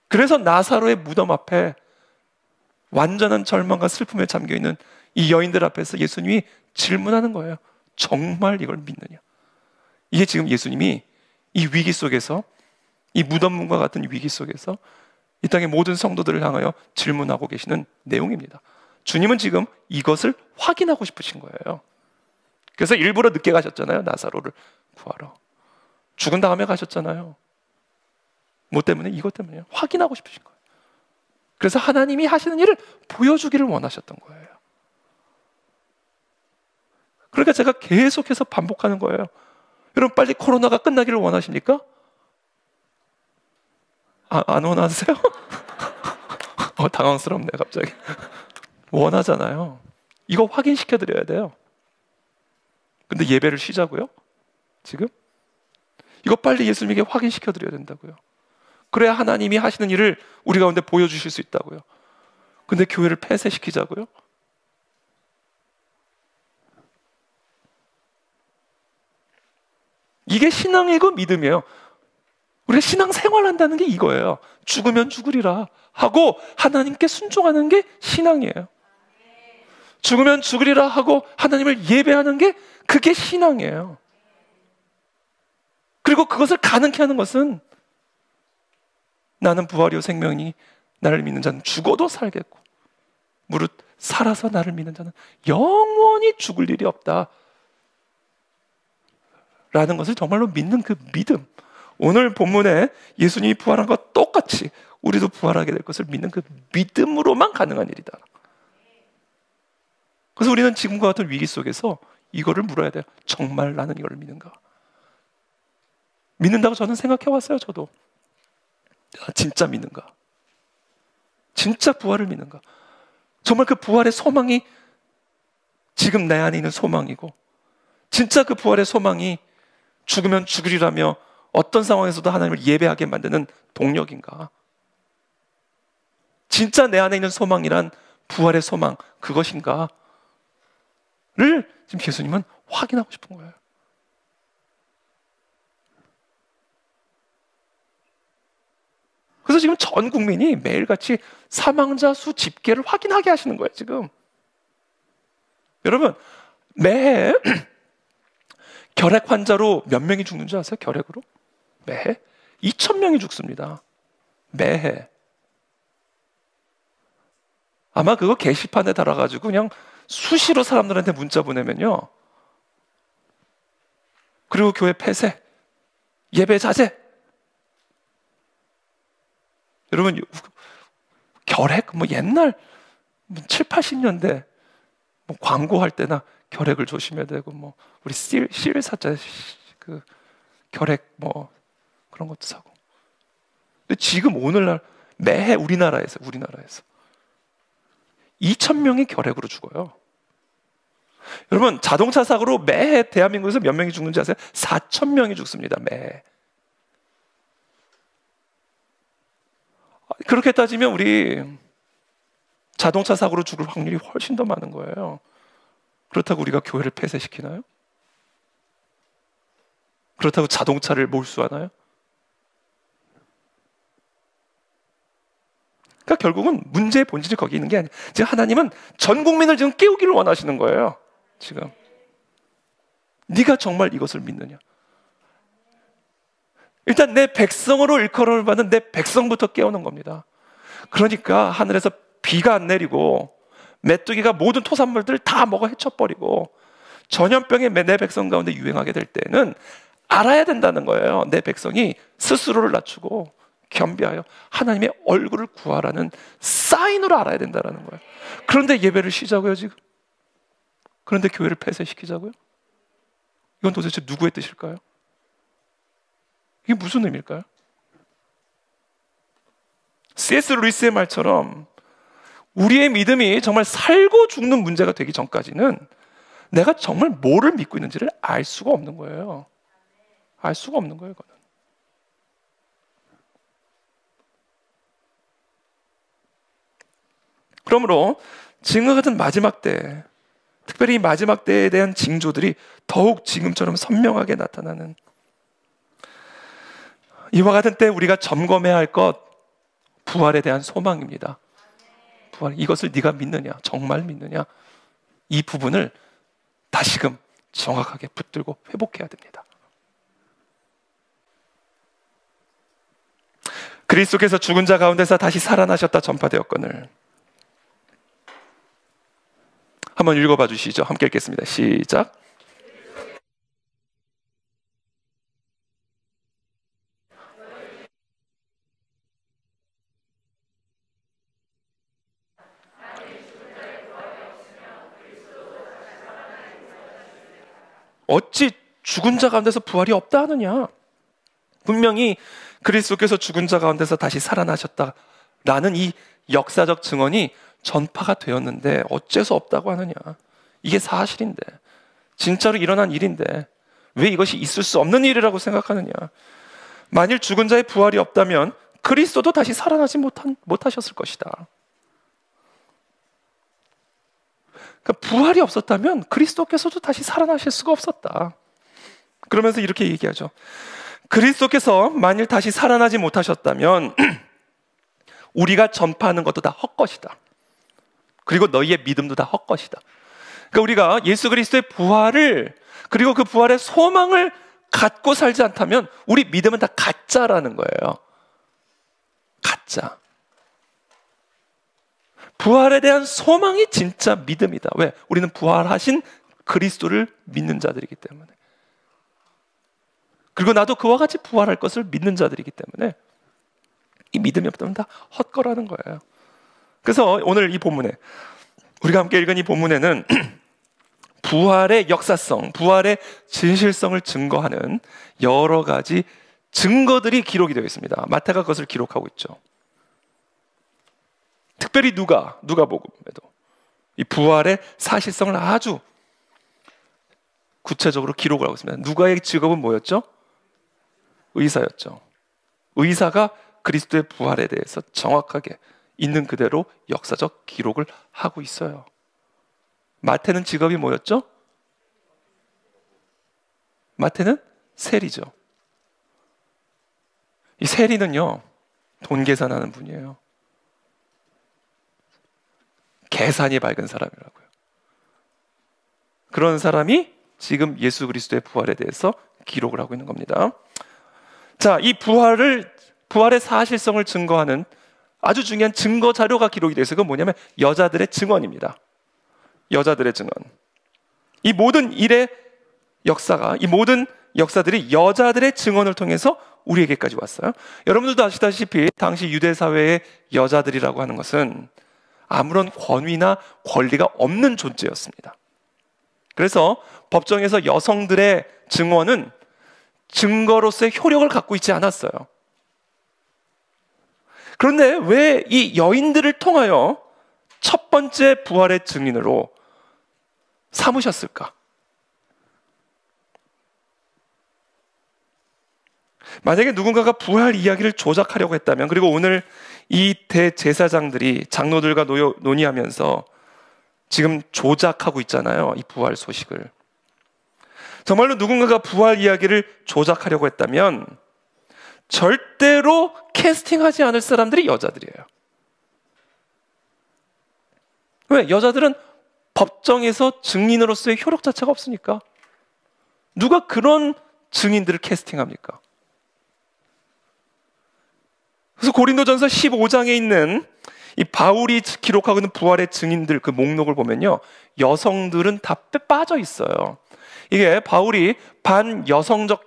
그래서 나사로의 무덤 앞에 완전한 절망과 슬픔에 잠겨있는 이 여인들 앞에서 예수님이 질문하는 거예요. 정말 이걸 믿느냐? 이게 지금 예수님이 이 위기 속에서, 이 무덤문과 같은 위기 속에서 이 땅의 모든 성도들을 향하여 질문하고 계시는 내용입니다. 주님은 지금 이것을 확인하고 싶으신 거예요. 그래서 일부러 늦게 가셨잖아요. 나사로를 구하러. 죽은 다음에 가셨잖아요. 뭐 때문에? 이것 때문에요. 확인하고 싶으신 거예요. 그래서 하나님이 하시는 일을 보여주기를 원하셨던 거예요. 그러니까 제가 계속해서 반복하는 거예요. 여러분 빨리 코로나가 끝나기를 원하십니까? 안 원하세요? 당황스럽네 갑자기. 원하잖아요. 이거 확인시켜 드려야 돼요. 근데 예배를 쉬자고요? 지금? 이거 빨리 예수님에게 확인시켜 드려야 된다고요. 그래야 하나님이 하시는 일을 우리 가운데 보여주실 수 있다고요. 근데 교회를 폐쇄시키자고요? 이게 신앙이고 믿음이에요. 우리가 신앙생활 한다는 게 이거예요. 죽으면 죽으리라 하고 하나님께 순종하는 게 신앙이에요. 죽으면 죽으리라 하고 하나님을 예배하는 게 그게 신앙이에요. 그리고 그것을 가능케 하는 것은 나는 부활이요 생명이니 나를 믿는 자는 죽어도 살겠고 무릇 살아서 나를 믿는 자는 영원히 죽을 일이 없다 라는 것을 정말로 믿는 그 믿음, 오늘 본문에 예수님이 부활한 것과 똑같이 우리도 부활하게 될 것을 믿는 그 믿음으로만 가능한 일이다. 그래서 우리는 지금과 같은 위기 속에서 이거를 물어야 돼요. 정말 나는 이걸 믿는가? 믿는다고 저는 생각해 왔어요. 저도 진짜 믿는가? 진짜 부활을 믿는가? 정말 그 부활의 소망이 지금 내 안에 있는 소망이고, 진짜 그 부활의 소망이 죽으면 죽으리라며 어떤 상황에서도 하나님을 예배하게 만드는 동력인가? 진짜 내 안에 있는 소망이란 부활의 소망, 그것인가? 를 지금 예수님은 확인하고 싶은 거예요. 그래서 지금 전 국민이 매일같이 사망자 수 집계를 확인하게 하시는 거예요, 지금. 여러분, 매해 결핵 환자로 몇 명이 죽는 줄 아세요? 결핵으로? 매해? 2,000명이 죽습니다. 매해. 아마 그거 게시판에 달아가지고 그냥 수시로 사람들한테 문자 보내면요. 그리고 교회 폐쇄, 예배 자제. 여러분, 결핵, 옛날 7, 80년대 광고할 때나 결핵을 조심해야 되고, 우리 실 사자 그 결핵 그런 것도 사고. 근데 지금 오늘날 매해 우리나라에서 2,000명이 결핵으로 죽어요. 여러분, 자동차 사고로 매해 대한민국에서 몇 명이 죽는지 아세요? 4,000명이 죽습니다. 매해. 그렇게 따지면 우리 자동차 사고로 죽을 확률이 훨씬 더 많은 거예요. 그렇다고 우리가 교회를 폐쇄시키나요? 그렇다고 자동차를 몰수하나요? 그러니까 결국은 문제의 본질이 거기 있는 게 아니에요. 지금 하나님은 전 국민을 지금 깨우기를 원하시는 거예요. 지금 네가 정말 이것을 믿느냐? 일단 내 백성으로 일컬음을 받는 내 백성부터 깨우는 겁니다. 그러니까 하늘에서 비가 안 내리고 메뚜기가 모든 토산물들을 다 먹어 헤쳐버리고 전염병이 내 백성 가운데 유행하게 될 때는 알아야 된다는 거예요. 내 백성이 스스로를 낮추고 겸비하여 하나님의 얼굴을 구하라는 사인으로 알아야 된다는 거예요. 그런데 예배를 쉬자고요, 지금? 그런데 교회를 폐쇄시키자고요? 이건 도대체 누구의 뜻일까요? 이게 무슨 의미일까요? C.S. 루이스의 말처럼 우리의 믿음이 정말 살고 죽는 문제가 되기 전까지는 내가 정말 뭐를 믿고 있는지를 알 수가 없는 거예요. 알 수가 없는 거예요, 이거는. 그러므로 지금과 같은 마지막 때, 특별히 이 마지막 때에 대한 징조들이 더욱 지금처럼 선명하게 나타나는, 이와 같은 때 우리가 점검해야 할 것, 부활에 대한 소망입니다. 부활, 이것을 네가 믿느냐? 정말 믿느냐? 이 부분을 다시금 정확하게 붙들고 회복해야 됩니다. 그리스도께서 죽은 자 가운데서 다시 살아나셨다 전파되었거늘. 한번 읽어봐 주시죠. 함께 읽겠습니다. 시작. 어찌 죽은 자 가운데서 부활이 없다 하느냐? 분명히 그리스도께서 죽은 자 가운데서 다시 살아나셨다라는 이 역사적 증언이 전파가 되었는데 어째서 없다고 하느냐? 이게 사실인데, 진짜로 일어난 일인데 왜 이것이 있을 수 없는 일이라고 생각하느냐? 만일 죽은 자의 부활이 없다면 그리스도도 다시 살아나지 못하셨을 것이다. 그러니까 부활이 없었다면 그리스도께서도 다시 살아나실 수가 없었다. 그러면서 이렇게 얘기하죠. 그리스도께서 만일 다시 살아나지 못하셨다면 우리가 전파하는 것도 다 헛것이다. 그리고 너희의 믿음도 다 헛것이다. 그러니까 우리가 예수 그리스도의 부활을, 그리고 그 부활의 소망을 갖고 살지 않다면 우리 믿음은 다 가짜라는 거예요. 가짜. 부활에 대한 소망이 진짜 믿음이다. 왜? 우리는 부활하신 그리스도를 믿는 자들이기 때문에. 그리고 나도 그와 같이 부활할 것을 믿는 자들이기 때문에 이 믿음이 없다면 다 헛거라는 거예요. 그래서 오늘 이 본문에 우리가 함께 읽은 이 본문에는 부활의 역사성, 부활의 진실성을 증거하는 여러 가지 증거들이 기록이 되어 있습니다. 마태가 그것을 기록하고 있죠. 특별히 누가복음에도 이 부활의 사실성을 아주 구체적으로 기록을 하고 있습니다. 누가의 직업은 뭐였죠? 의사였죠. 의사가 그리스도의 부활에 대해서 정확하게 있는 그대로 역사적 기록을 하고 있어요. 마태는 직업이 뭐였죠? 마태는 세리죠. 이 세리는요, 돈 계산하는 분이에요. 계산이 밝은 사람이라고요. 그런 사람이 지금 예수 그리스도의 부활에 대해서 기록을 하고 있는 겁니다. 자, 이 부활의 사실성을 증거하는 아주 중요한 증거 자료가 기록이 되어 있어요. 그건 뭐냐면 여자들의 증언입니다. 여자들의 증언. 이 모든 일의 역사가, 이 모든 역사들이 여자들의 증언을 통해서 우리에게까지 왔어요. 여러분들도 아시다시피 당시 유대 사회의 여자들이라고 하는 것은 아무런 권위나 권리가 없는 존재였습니다. 그래서 법정에서 여성들의 증언은 증거로서의 효력을 갖고 있지 않았어요. 그런데 왜 이 여인들을 통하여 첫 번째 부활의 증인으로 삼으셨을까? 만약에 누군가가 부활 이야기를 조작하려고 했다면, 그리고 오늘 이 대제사장들이 장로들과 논의하면서 지금 조작하고 있잖아요, 이 부활 소식을. 정말로 누군가가 부활 이야기를 조작하려고 했다면 절대로 캐스팅하지 않을 사람들이 여자들이에요. 왜? 여자들은 법정에서 증인으로서의 효력 자체가 없으니까. 누가 그런 증인들을 캐스팅합니까? 그래서 고린도전서 15장에 있는 이 바울이 기록하고 있는 부활의 증인들 그 목록을 보면요, 여성들은 다 빠져 있어요. 이게 바울이 반여성적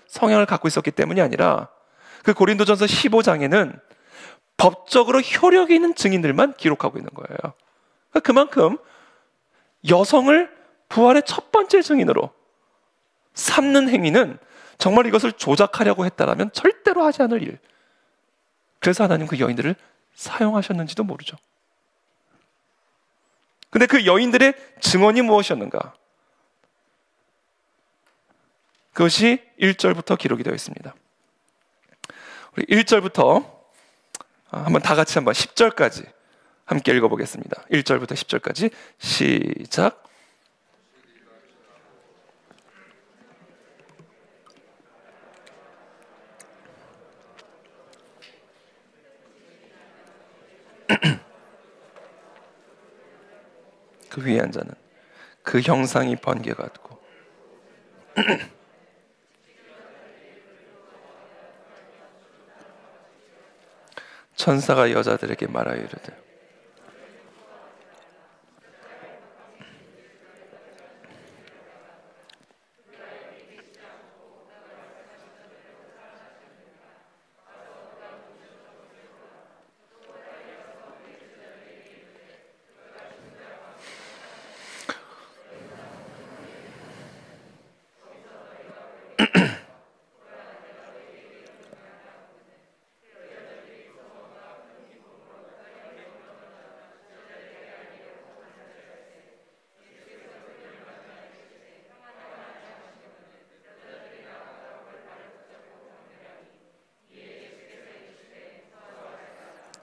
성향을 갖고 있었기 때문이 아니라 그 고린도전서 15장에는 법적으로 효력이 있는 증인들만 기록하고 있는 거예요. 그만큼 여성을 부활의 첫 번째 증인으로 삼는 행위는 정말 이것을 조작하려고 했다라면 절대로 하지 않을 일. 그래서 하나님 그 여인들을 사용하셨는지도 모르죠. 근데 그 여인들의 증언이 무엇이었는가? 그것이 1절부터 기록이 되어 있습니다. 우리 1절부터 한번 다 같이 한번 10절까지 함께 읽어보겠습니다. 1절부터 10절까지 시작. 그 위에 한 자는 그 형상이 번개 같고 천사가 여자들에게 말하여 이르되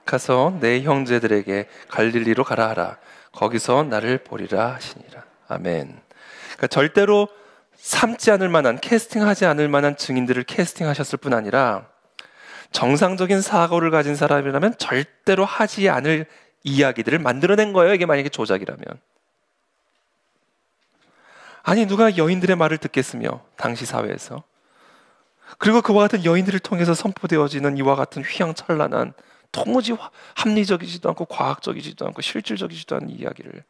가서 내 형제들에게 갈릴리로 가라 하라. 거기서 나를 보리라 하시니라. 아멘. 그러니까 절대로 삼지 않을 만한, 캐스팅하지 않을 만한 증인들을 캐스팅하셨을 뿐 아니라 정상적인 사고를 가진 사람이라면 절대로 하지 않을 이야기들을 만들어낸 거예요. 이게 만약에 조작이라면. 아니, 누가 여인들의 말을 듣겠으며, 당시 사회에서. 그리고 그와 같은 여인들을 통해서 선포되어지는 이와 같은 휘황찬란한, 도무지 합리적이지도 않고 과학적이지도 않고 실질적이지도 않은 이야기를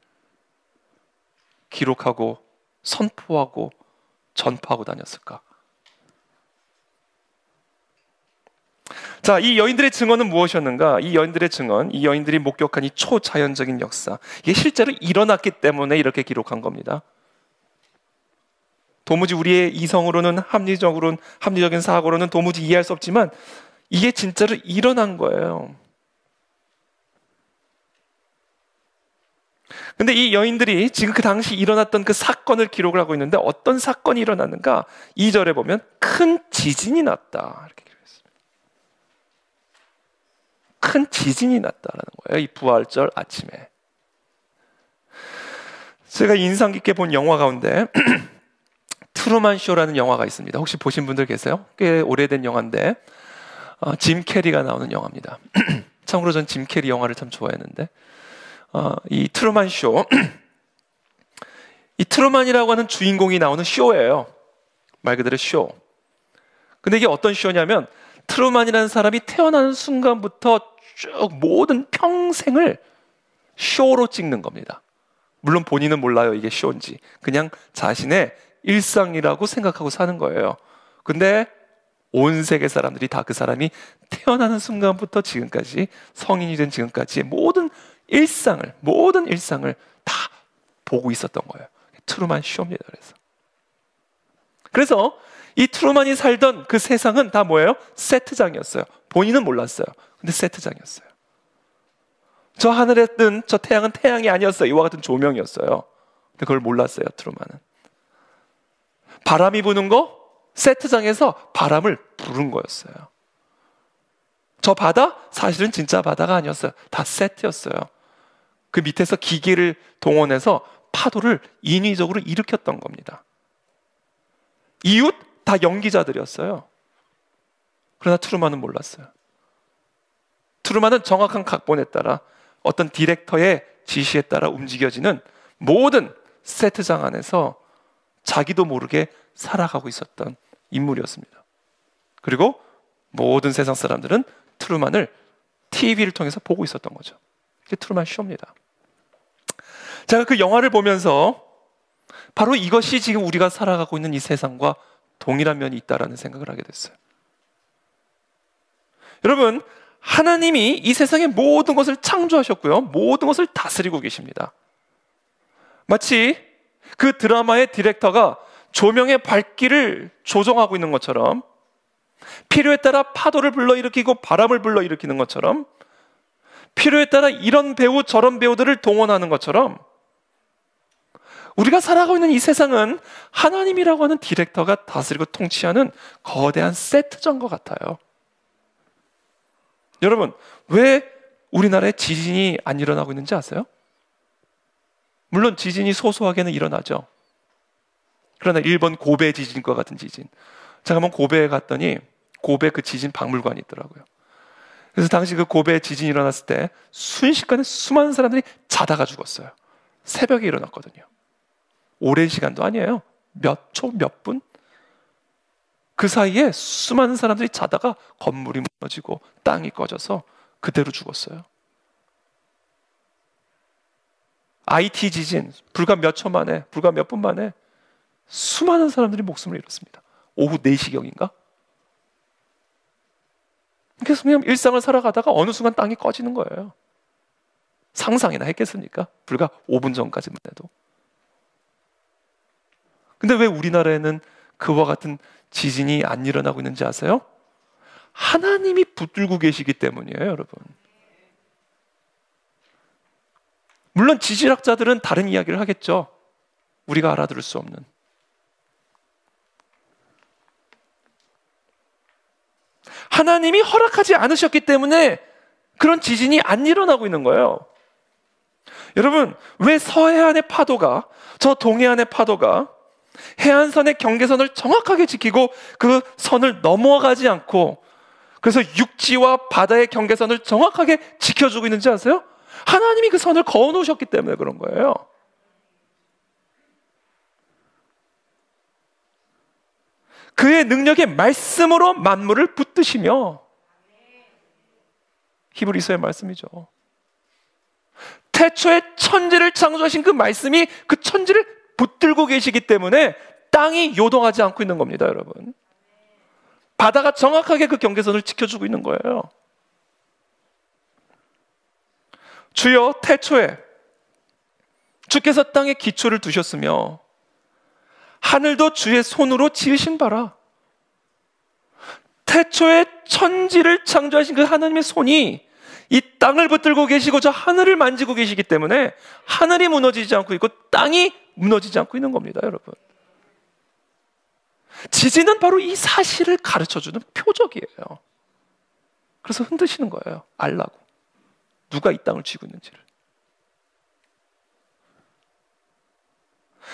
기록하고 선포하고 전파하고 다녔을까? 자, 이 여인들의 증언은 무엇이었는가? 이 여인들의 증언, 이 여인들이 목격한 이 초자연적인 역사, 이게 실제로 일어났기 때문에 이렇게 기록한 겁니다. 도무지 우리의 이성으로는, 합리적인 사고로는 도무지 이해할 수 없지만 이게 진짜로 일어난 거예요. 근데 이 여인들이 지금 그 당시 일어났던 그 사건을 기록을 하고 있는데, 어떤 사건이 일어났는가? 2절에 보면 큰 지진이 났다, 이렇게 기록했습니다. 큰 지진이 났다라는 거예요, 이 부활절 아침에. 제가 인상 깊게 본 영화 가운데 트루만 쇼라는 영화가 있습니다. 혹시 보신 분들 계세요? 꽤 오래된 영화인데 짐 캐리가 나오는 영화입니다. 참고로 전 짐 캐리 영화를 참 좋아했는데, 이 트루만 쇼, 이 트루만이라고 하는 주인공이 나오는 쇼예요. 말 그대로 쇼. 근데 이게 어떤 쇼냐면, 트루만이라는 사람이 태어나는 순간부터 쭉 모든 평생을 쇼로 찍는 겁니다. 물론 본인은 몰라요, 이게 쇼인지. 그냥 자신의 일상이라고 생각하고 사는 거예요. 근데 온 세계 사람들이 다 그 사람이 태어나는 순간부터 지금까지, 성인이 된 지금까지의 모든 일상을 다 보고 있었던 거예요. 트루만 쇼입니다. 그래서 이 트루만이 살던 그 세상은 다 뭐예요? 세트장이었어요. 본인은 몰랐어요. 근데 세트장이었어요. 저 하늘에 뜬 저 태양은 태양이 아니었어요. 이와 같은 조명이었어요. 근데 그걸 몰랐어요, 트루만은. 바람이 부는 거, 세트장에서 바람을 부른 거였어요. 저 바다, 사실은 진짜 바다가 아니었어요. 다 세트였어요. 그 밑에서 기계를 동원해서 파도를 인위적으로 일으켰던 겁니다. 이웃 다 연기자들이었어요. 그러나 트루만은 몰랐어요. 트루만은 정확한 각본에 따라, 어떤 디렉터의 지시에 따라 움직여지는 모든 세트장 안에서 자기도 모르게 살아가고 있었던 인물이었습니다. 그리고 모든 세상 사람들은 트루만을 TV를 통해서 보고 있었던 거죠. 이게 트루만 쇼입니다. 제가 그 영화를 보면서 바로 이것이 지금 우리가 살아가고 있는 이 세상과 동일한 면이 있다라는 생각을 하게 됐어요. 여러분, 하나님이 이 세상의 모든 것을 창조하셨고요, 모든 것을 다스리고 계십니다. 마치 그 드라마의 디렉터가 조명의 밝기를 조정하고 있는 것처럼, 필요에 따라 파도를 불러일으키고 바람을 불러일으키는 것처럼, 필요에 따라 이런 배우 저런 배우들을 동원하는 것처럼, 우리가 살아가고 있는 이 세상은 하나님이라고 하는 디렉터가 다스리고 통치하는 거대한 세트장과 같아요. 여러분, 왜 우리나라에 지진이 안 일어나고 있는지 아세요? 물론 지진이 소소하게는 일어나죠. 그러나 일본 고베 지진과 같은 지진, 제가 한번 고베에 갔더니 고베 그 지진 박물관이 있더라고요. 그래서 당시 그 고베 지진이 일어났을 때 순식간에 수많은 사람들이 자다가 죽었어요. 새벽에 일어났거든요. 오랜 시간도 아니에요. 몇 초, 몇 분? 그 사이에 수많은 사람들이 자다가 건물이 무너지고 땅이 꺼져서 그대로 죽었어요. IT 지진, 불과 몇 초 만에, 불과 몇 분 만에 수많은 사람들이 목숨을 잃었습니다. 오후 4시경인가? 그래서 그냥 일상을 살아가다가 어느 순간 땅이 꺼지는 거예요. 상상이나 했겠습니까? 불과 5분 전까지만 해도. 근데 왜 우리나라에는 그와 같은 지진이 안 일어나고 있는지 아세요? 하나님이 붙들고 계시기 때문이에요, 여러분. 물론 지질학자들은 다른 이야기를 하겠죠. 우리가 알아들을 수 없는. 하나님이 허락하지 않으셨기 때문에 그런 지진이 안 일어나고 있는 거예요. 여러분, 왜 서해안의 파도가, 저 동해안의 파도가 해안선의 경계선을 정확하게 지키고 그 선을 넘어가지 않고, 그래서 육지와 바다의 경계선을 정확하게 지켜주고 있는지 아세요? 하나님이 그 선을 그어 놓으셨기 때문에 그런 거예요. 그의 능력의 말씀으로 만물을 붙드시며, 히브리서의 말씀이죠. 태초에 천지를 창조하신 그 말씀이 그 천지를 붙들고 계시기 때문에 땅이 요동하지 않고 있는 겁니다, 여러분. 바다가 정확하게 그 경계선을 지켜주고 있는 거예요. 주여, 태초에 주께서 땅에 기초를 두셨으며 하늘도 주의 손으로 지으신 바라. 태초에 천지를 창조하신 그 하나님의 손이 이 땅을 붙들고 계시고 저 하늘을 만지고 계시기 때문에 하늘이 무너지지 않고 있고 땅이 무너지지 않고 있는 겁니다, 여러분. 지진은 바로 이 사실을 가르쳐주는 표적이에요. 그래서 흔드시는 거예요. 알라고. 누가 이 땅을 쥐고 있는지를.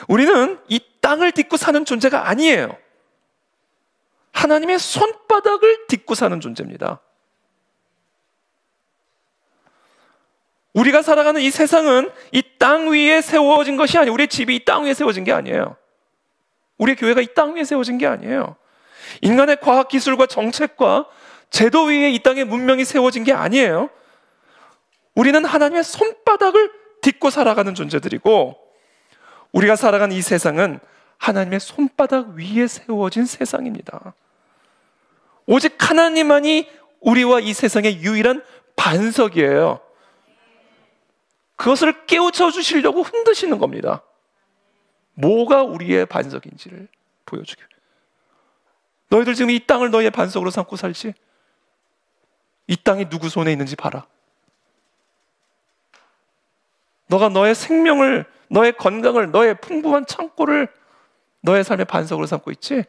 우리는 이 땅을 딛고 사는 존재가 아니에요. 하나님의 손바닥을 딛고 사는 존재입니다. 우리가 살아가는 이 세상은 이 땅 위에 세워진 것이 아니에요. 우리의 집이 이 땅 위에 세워진 게 아니에요. 우리의 교회가 이 땅 위에 세워진 게 아니에요. 인간의 과학 기술과 정책과 제도 위에 이 땅의 문명이 세워진 게 아니에요. 우리는 하나님의 손바닥을 딛고 살아가는 존재들이고, 우리가 살아가는 이 세상은 하나님의 손바닥 위에 세워진 세상입니다. 오직 하나님만이 우리와 이 세상의 유일한 반석이에요. 그것을 깨우쳐 주시려고 흔드시는 겁니다. 뭐가 우리의 반석인지를 보여주기 위해. 너희들 지금 이 땅을 너희의 반석으로 삼고 살지? 이 땅이 누구 손에 있는지 봐라. 너가 너의 생명을, 너의 건강을, 너의 풍부한 창고를 너의 삶의 반석으로 삼고 있지?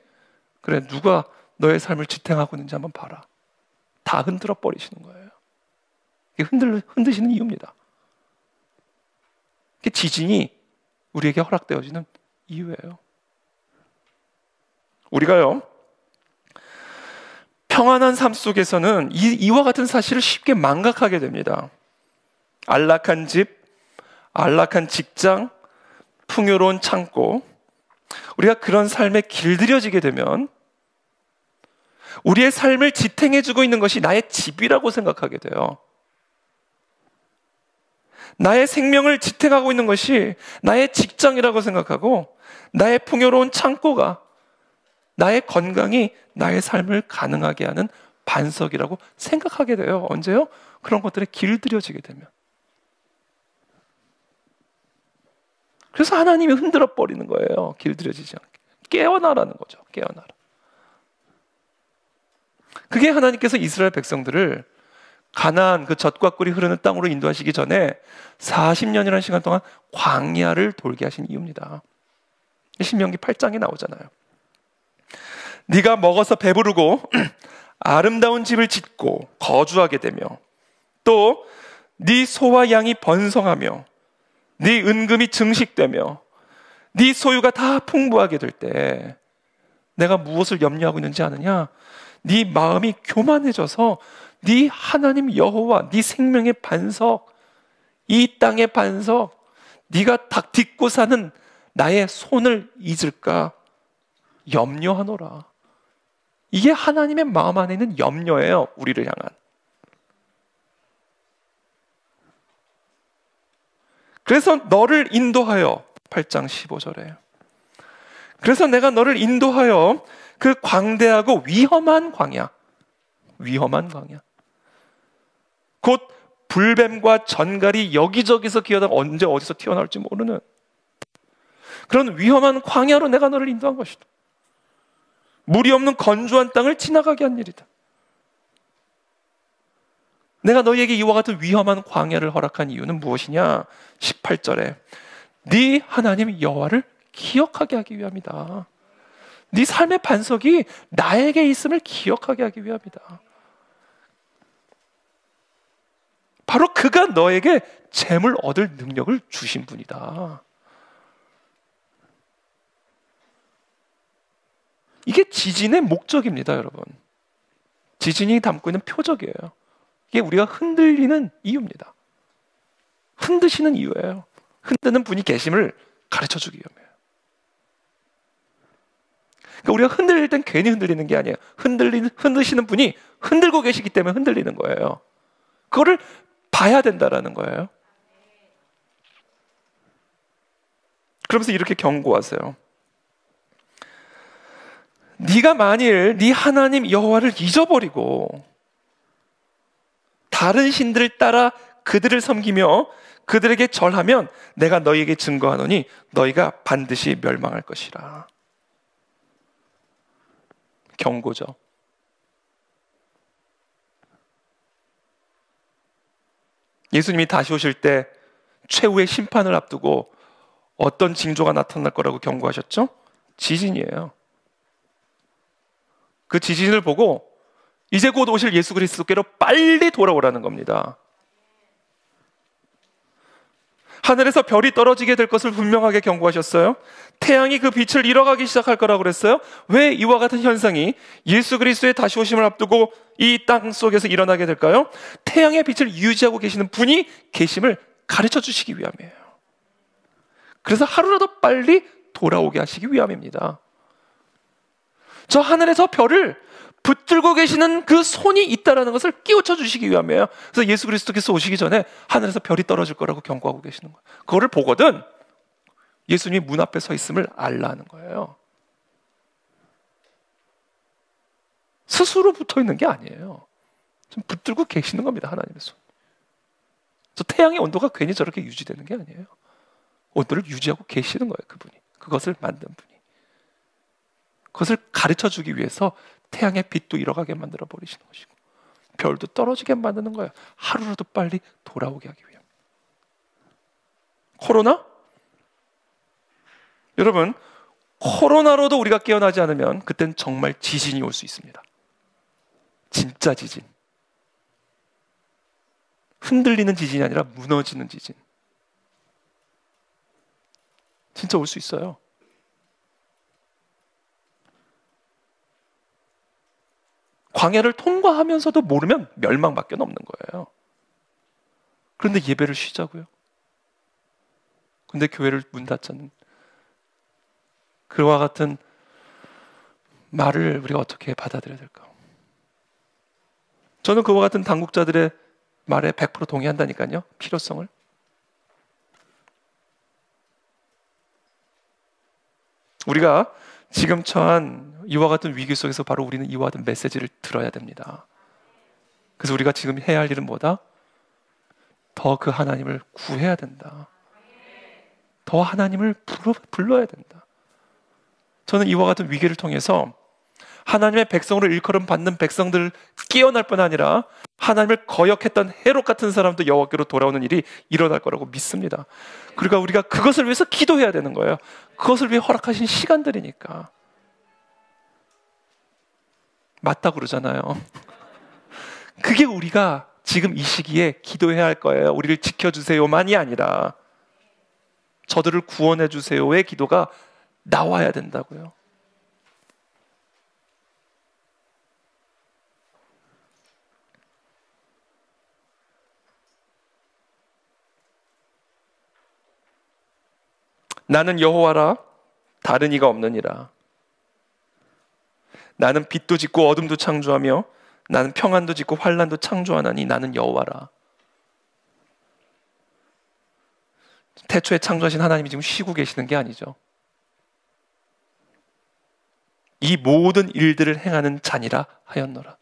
그래, 누가 너의 삶을 지탱하고 있는지 한번 봐라. 다 흔들어 버리시는 거예요. 이게 흔드시는 이유입니다. 이게 지진이 우리에게 허락되어지는 이유예요. 우리가요, 평안한 삶 속에서는 이와 같은 사실을 쉽게 망각하게 됩니다. 안락한 집, 안락한 직장, 풍요로운 창고, 우리가 그런 삶에 길들여지게 되면 우리의 삶을 지탱해주고 있는 것이 나의 집이라고 생각하게 돼요. 나의 생명을 지탱하고 있는 것이 나의 직장이라고 생각하고, 나의 풍요로운 창고가, 나의 건강이 나의 삶을 가능하게 하는 반석이라고 생각하게 돼요. 언제요? 그런 것들에 길들여지게 되면. 그래서 하나님이 흔들어 버리는 거예요. 길들여지지 않게. 깨어나라는 거죠. 깨어나라. 그게 하나님께서 이스라엘 백성들을 가나안 그 젖과 꿀이 흐르는 땅으로 인도하시기 전에 40년이라는 시간 동안 광야를 돌게 하신 이유입니다. 신명기 8장에 나오잖아요. 네가 먹어서 배부르고 아름다운 집을 짓고 거주하게 되며, 또 네 소와 양이 번성하며 네 은금이 증식되며 네 소유가 다 풍부하게 될 때 내가 무엇을 염려하고 있는지 아느냐? 네 마음이 교만해져서 네 하나님 여호와, 네 생명의 반석, 이 땅의 반석, 네가 닭 딛고 사는 나의 손을 잊을까 염려하노라. 이게 하나님의 마음 안에 있는 염려예요. 우리를 향한. 그래서 너를 인도하여, 8장 15절에, 그래서 내가 너를 인도하여 그 광대하고 위험한 광야, 위험한 광야, 곧 불뱀과 전갈이 여기저기서 기어다가 언제 어디서 튀어나올지 모르는 그런 위험한 광야로 내가 너를 인도한 것이다. 물이 없는 건조한 땅을 지나가게 한 일이다. 내가 너희에게 이와 같은 위험한 광야를 허락한 이유는 무엇이냐? 18절에 네 하나님 여호와를 기억하게 하기 위함이다. 네 삶의 반석이 나에게 있음을 기억하게 하기 위함이다. 바로 그가 너에게 재물 얻을 능력을 주신 분이다. 이게 지진의 목적입니다, 여러분. 지진이 담고 있는 표적이에요. 이게 우리가 흔들리는 이유입니다. 흔드시는 이유예요. 흔드는 분이 계심을 가르쳐주기 위함이에요. 그러니까 우리가 흔들릴 땐 괜히 흔들리는 게 아니에요. 흔드시는 분이 흔들고 계시기 때문에 흔들리는 거예요. 그거를 봐야 된다라는 거예요. 그러면서 이렇게 경고하세요. 네가 만일 네 하나님 여호와를 잊어버리고 다른 신들을 따라 그들을 섬기며 그들에게 절하면 내가 너희에게 증거하노니 너희가 반드시 멸망할 것이라. 경고죠. 예수님이 다시 오실 때 최후의 심판을 앞두고 어떤 징조가 나타날 거라고 경고하셨죠? 지진이에요. 그 지진을 보고 이제 곧 오실 예수 그리스도께로 빨리 돌아오라는 겁니다. 하늘에서 별이 떨어지게 될 것을 분명하게 경고하셨어요. 태양이 그 빛을 잃어가기 시작할 거라고 그랬어요. 왜 이와 같은 현상이 예수 그리스도의 다시 오심을 앞두고 이 땅 속에서 일어나게 될까요? 태양의 빛을 유지하고 계시는 분이 계심을 가르쳐 주시기 위함이에요. 그래서 하루라도 빨리 돌아오게 하시기 위함입니다. 저 하늘에서 별을 붙들고 계시는 그 손이 있다는 것을 끼우쳐 주시기 위함이에요. 그래서 예수 그리스도께서 오시기 전에 하늘에서 별이 떨어질 거라고 경고하고 계시는 거예요. 그거를 보거든 예수님이 문 앞에 서 있음을 알라는 거예요. 스스로 붙어 있는 게 아니에요. 좀 붙들고 계시는 겁니다. 하나님의 손. 저 태양의 온도가 괜히 저렇게 유지되는 게 아니에요. 온도를 유지하고 계시는 거예요. 그분이. 그것을 만든 분이. 그것을 가르쳐 주기 위해서 태양의 빛도 잃어가게 만들어 버리시는 것이고 별도 떨어지게 만드는 거예요. 하루라도 빨리 돌아오게 하기 위해. 코로나? 여러분, 코로나로도 우리가 깨어나지 않으면 그땐 정말 지진이 올 수 있습니다. 진짜 지진. 흔들리는 지진이 아니라 무너지는 지진. 진짜 올 수 있어요. 광야를 통과하면서도 모르면 멸망밖에 없는 거예요. 그런데 예배를 쉬자고요? 근데 교회를 문 닫자는 그와 같은 말을 우리가 어떻게 받아들여야 될까? 저는 그와 같은 당국자들의 말에 100% 동의한다니까요. 필요성을. 우리가 지금 처한 이와 같은 위기 속에서 바로 우리는 이와 같은 메시지를 들어야 됩니다. 그래서 우리가 지금 해야 할 일은 뭐다? 더 그 하나님을 구해야 된다. 더 하나님을 불러야 된다. 저는 이와 같은 위기를 통해서 하나님의 백성으로 일컬음 받는 백성들을 깨어날 뿐 아니라 하나님을 거역했던 헤롯 같은 사람도 여호와께로 돌아오는 일이 일어날 거라고 믿습니다. 그러니까 우리가 그것을 위해서 기도해야 되는 거예요. 그것을 위해 허락하신 시간들이니까. 맞다고 그러잖아요. 그게 우리가 지금 이 시기에 기도해야 할 거예요. 우리를 지켜주세요만이 아니라 저들을 구원해 주세요의 기도가 나와야 된다고요. 나는 여호와라 다른 이가 없느니라. 나는 빛도 짓고 어둠도 창조하며 나는 평안도 짓고 환난도 창조하나니 나는 여호와라. 태초에 창조하신 하나님이 지금 쉬고 계시는 게 아니죠. 이 모든 일들을 행하는 자니라 하였노라.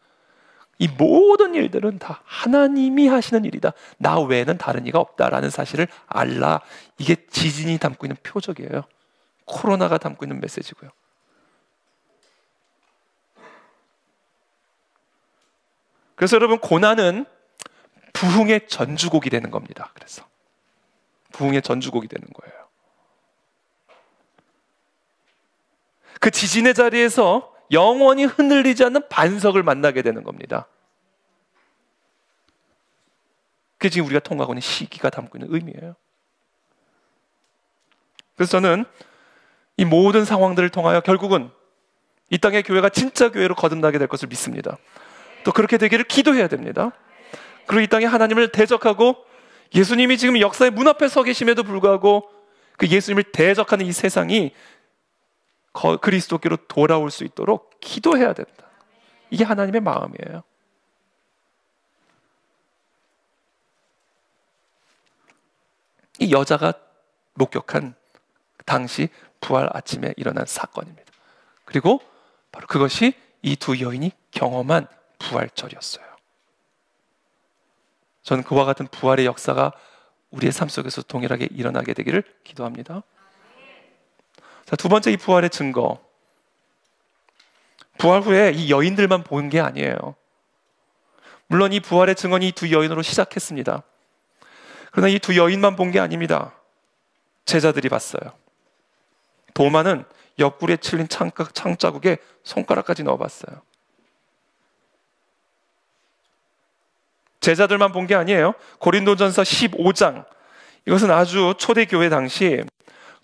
이 모든 일들은 다 하나님이 하시는 일이다. 나 외에는 다른 이가 없다라는 사실을 알라. 이게 지진이 담고 있는 표적이에요. 코로나가 담고 있는 메시지고요. 그래서 여러분, 고난은 부흥의 전주곡이 되는 겁니다. 그래서 부흥의 전주곡이 되는 거예요. 그 지진의 자리에서 영원히 흔들리지 않는 반석을 만나게 되는 겁니다. 그게 지금 우리가 통과하고 있는 시기가 담고 있는 의미예요. 그래서 저는 이 모든 상황들을 통하여 결국은 이 땅의 교회가 진짜 교회로 거듭나게 될 것을 믿습니다. 또 그렇게 되기를 기도해야 됩니다. 그리고 이 땅에 하나님을 대적하고 예수님이 지금 역사의 문 앞에 서 계심에도 불구하고 그 예수님을 대적하는 이 세상이 그리스도께로 돌아올 수 있도록 기도해야 된다. 이게 하나님의 마음이에요. 이 여자가 목격한 당시 부활 아침에 일어난 사건입니다. 그리고 바로 그것이 이 두 여인이 경험한 부활절이었어요. 저는 그와 같은 부활의 역사가 우리의 삶 속에서 동일하게 일어나게 되기를 기도합니다. 자, 두 번째, 이 부활의 증거. 부활 후에 이 여인들만 본 게 아니에요. 물론 이 부활의 증언이 이 두 여인으로 시작했습니다. 그러나 이 두 여인만 본 게 아닙니다. 제자들이 봤어요. 도마는 옆구리에 찔린 창자국에 손가락까지 넣어봤어요. 제자들만 본 게 아니에요. 고린도전서 15장, 이것은 아주 초대교회 당시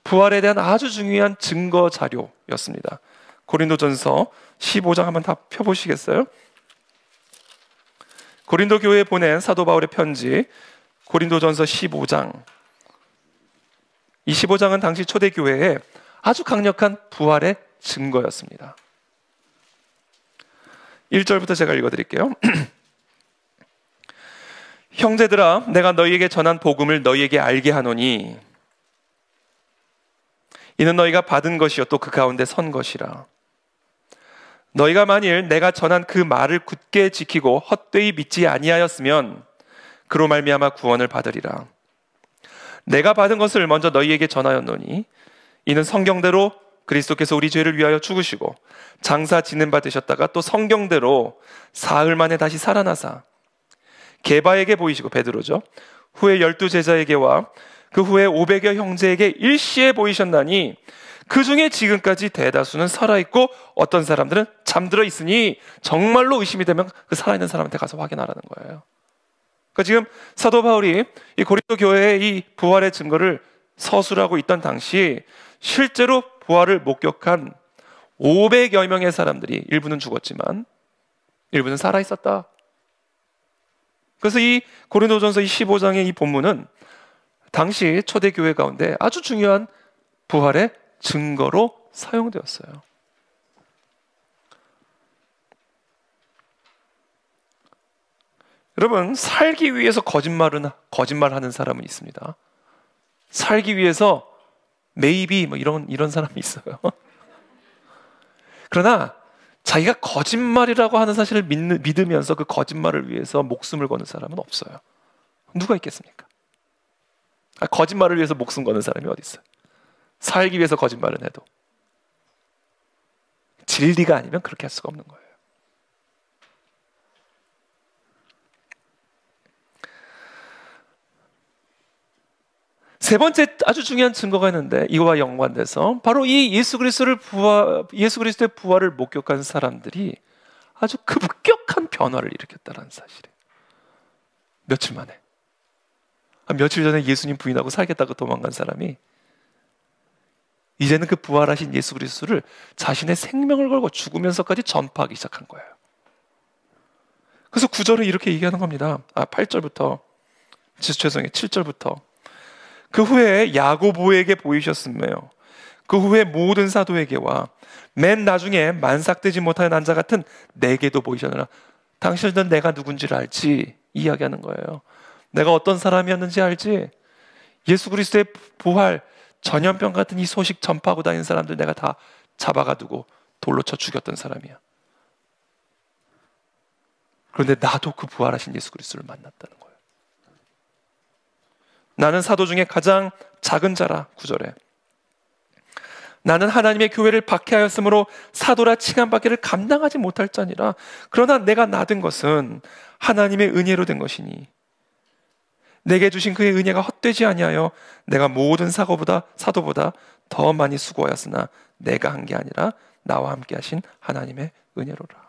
부활에 대한 아주 중요한 증거 자료였습니다. 고린도전서 15장 한번 다 펴보시겠어요? 고린도 교회에 보낸 사도 바울의 편지, 고린도전서 15장. 이 15장은 당시 초대교회에 아주 강력한 부활의 증거였습니다. 1절부터 제가 읽어드릴게요. 형제들아, 내가 너희에게 전한 복음을 너희에게 알게 하노니 이는 너희가 받은 것이요 또 그 가운데 선 것이라. 너희가 만일 내가 전한 그 말을 굳게 지키고 헛되이 믿지 아니하였으면 그로 말미암아 구원을 받으리라. 내가 받은 것을 먼저 너희에게 전하였노니 이는 성경대로 그리스도께서 우리 죄를 위하여 죽으시고 장사 지는 바 되셨다가 또 성경대로 사흘 만에 다시 살아나사 게바에게 보이시고, 베드로죠, 후에 12제자에게와 그 후에 500여 형제에게 일시에 보이셨나니 그 중에 지금까지 대다수는 살아있고 어떤 사람들은 잠들어 있으니 정말로 의심이 되면 그 살아있는 사람한테 가서 확인하라는 거예요. 그러니까 지금 사도 바울이 이 고린도 교회의 이 부활의 증거를 서술하고 있던 당시 실제로 부활을 목격한 500여 명의 사람들이, 일부는 죽었지만 일부는 살아있었다. 그래서 이 고린도전서 15장의 이 본문은 당시 초대교회 가운데 아주 중요한 부활의 증거로 사용되었어요. 여러분, 살기 위해서 거짓말하는 사람은 있습니다. 살기 위해서 maybe 이런 사람이 있어요. 그러나 자기가 거짓말이라고 하는 사실을 믿으면서 그 거짓말을 위해서 목숨을 거는 사람은 없어요. 누가 있겠습니까? 거짓말을 위해서 목숨 거는 사람이 어디 있어요? 살기 위해서 거짓말은 해도 진리가 아니면 그렇게 할 수가 없는 거예요. 세 번째 아주 중요한 증거가 있는데 이거와 연관돼서 바로 이 예수 그리스도의 부활을 목격한 사람들이 아주 급격한 변화를 일으켰다는 사실이에요. 며칠 만에. 며칠 전에 예수님 부인하고 살겠다고 도망간 사람이 이제는 그 부활하신 예수 그리스도를 자신의 생명을 걸고 죽으면서까지 전파하기 시작한 거예요. 그래서 9절에 이렇게 얘기하는 겁니다. 8절부터, 죄송해요, 7절부터. 그 후에 야고보에게 보이셨으며 그 후에 모든 사도에게와 맨 나중에 만삭되지 못하는 난자 같은 내게도 보이셨느라. 당신들은 내가 누군지를 알지? 이야기하는 거예요. 내가 어떤 사람이었는지 알지? 예수 그리스도의 부활, 전염병 같은 이 소식 전파하고 다니는 사람들 내가 다 잡아가두고 돌로 쳐 죽였던 사람이야. 그런데 나도 그 부활하신 예수 그리스도를 만났다는 거예요. 나는 사도 중에 가장 작은 자라. 9절에 나는 하나님의 교회를 박해하였으므로 사도라 칭함받기를 감당하지 못할 자니라. 그러나 내가 나든 것은 하나님의 은혜로 된 것이니 내게 주신 그의 은혜가 헛되지 아니하여 내가 모든 사도보다 더 많이 수고하였으나 내가 한 게 아니라 나와 함께 하신 하나님의 은혜로라.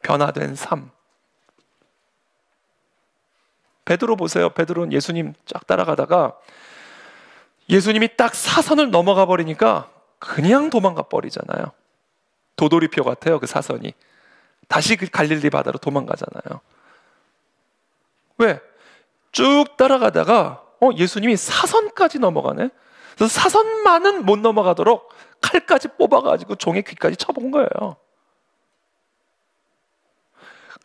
변화된 삶. 베드로 보세요. 베드로는 예수님 쫙 따라가다가 예수님이 딱 사선을 넘어가 버리니까 그냥 도망가 버리잖아요. 도돌이표 같아요. 그 사선이 다시 그 갈릴리 바다로 도망가잖아요. 왜? 쭉 따라가다가 예수님이 사선까지 넘어가네. 그래서 사선만은 못 넘어가도록 칼까지 뽑아가지고 종의 귀까지 쳐본 거예요.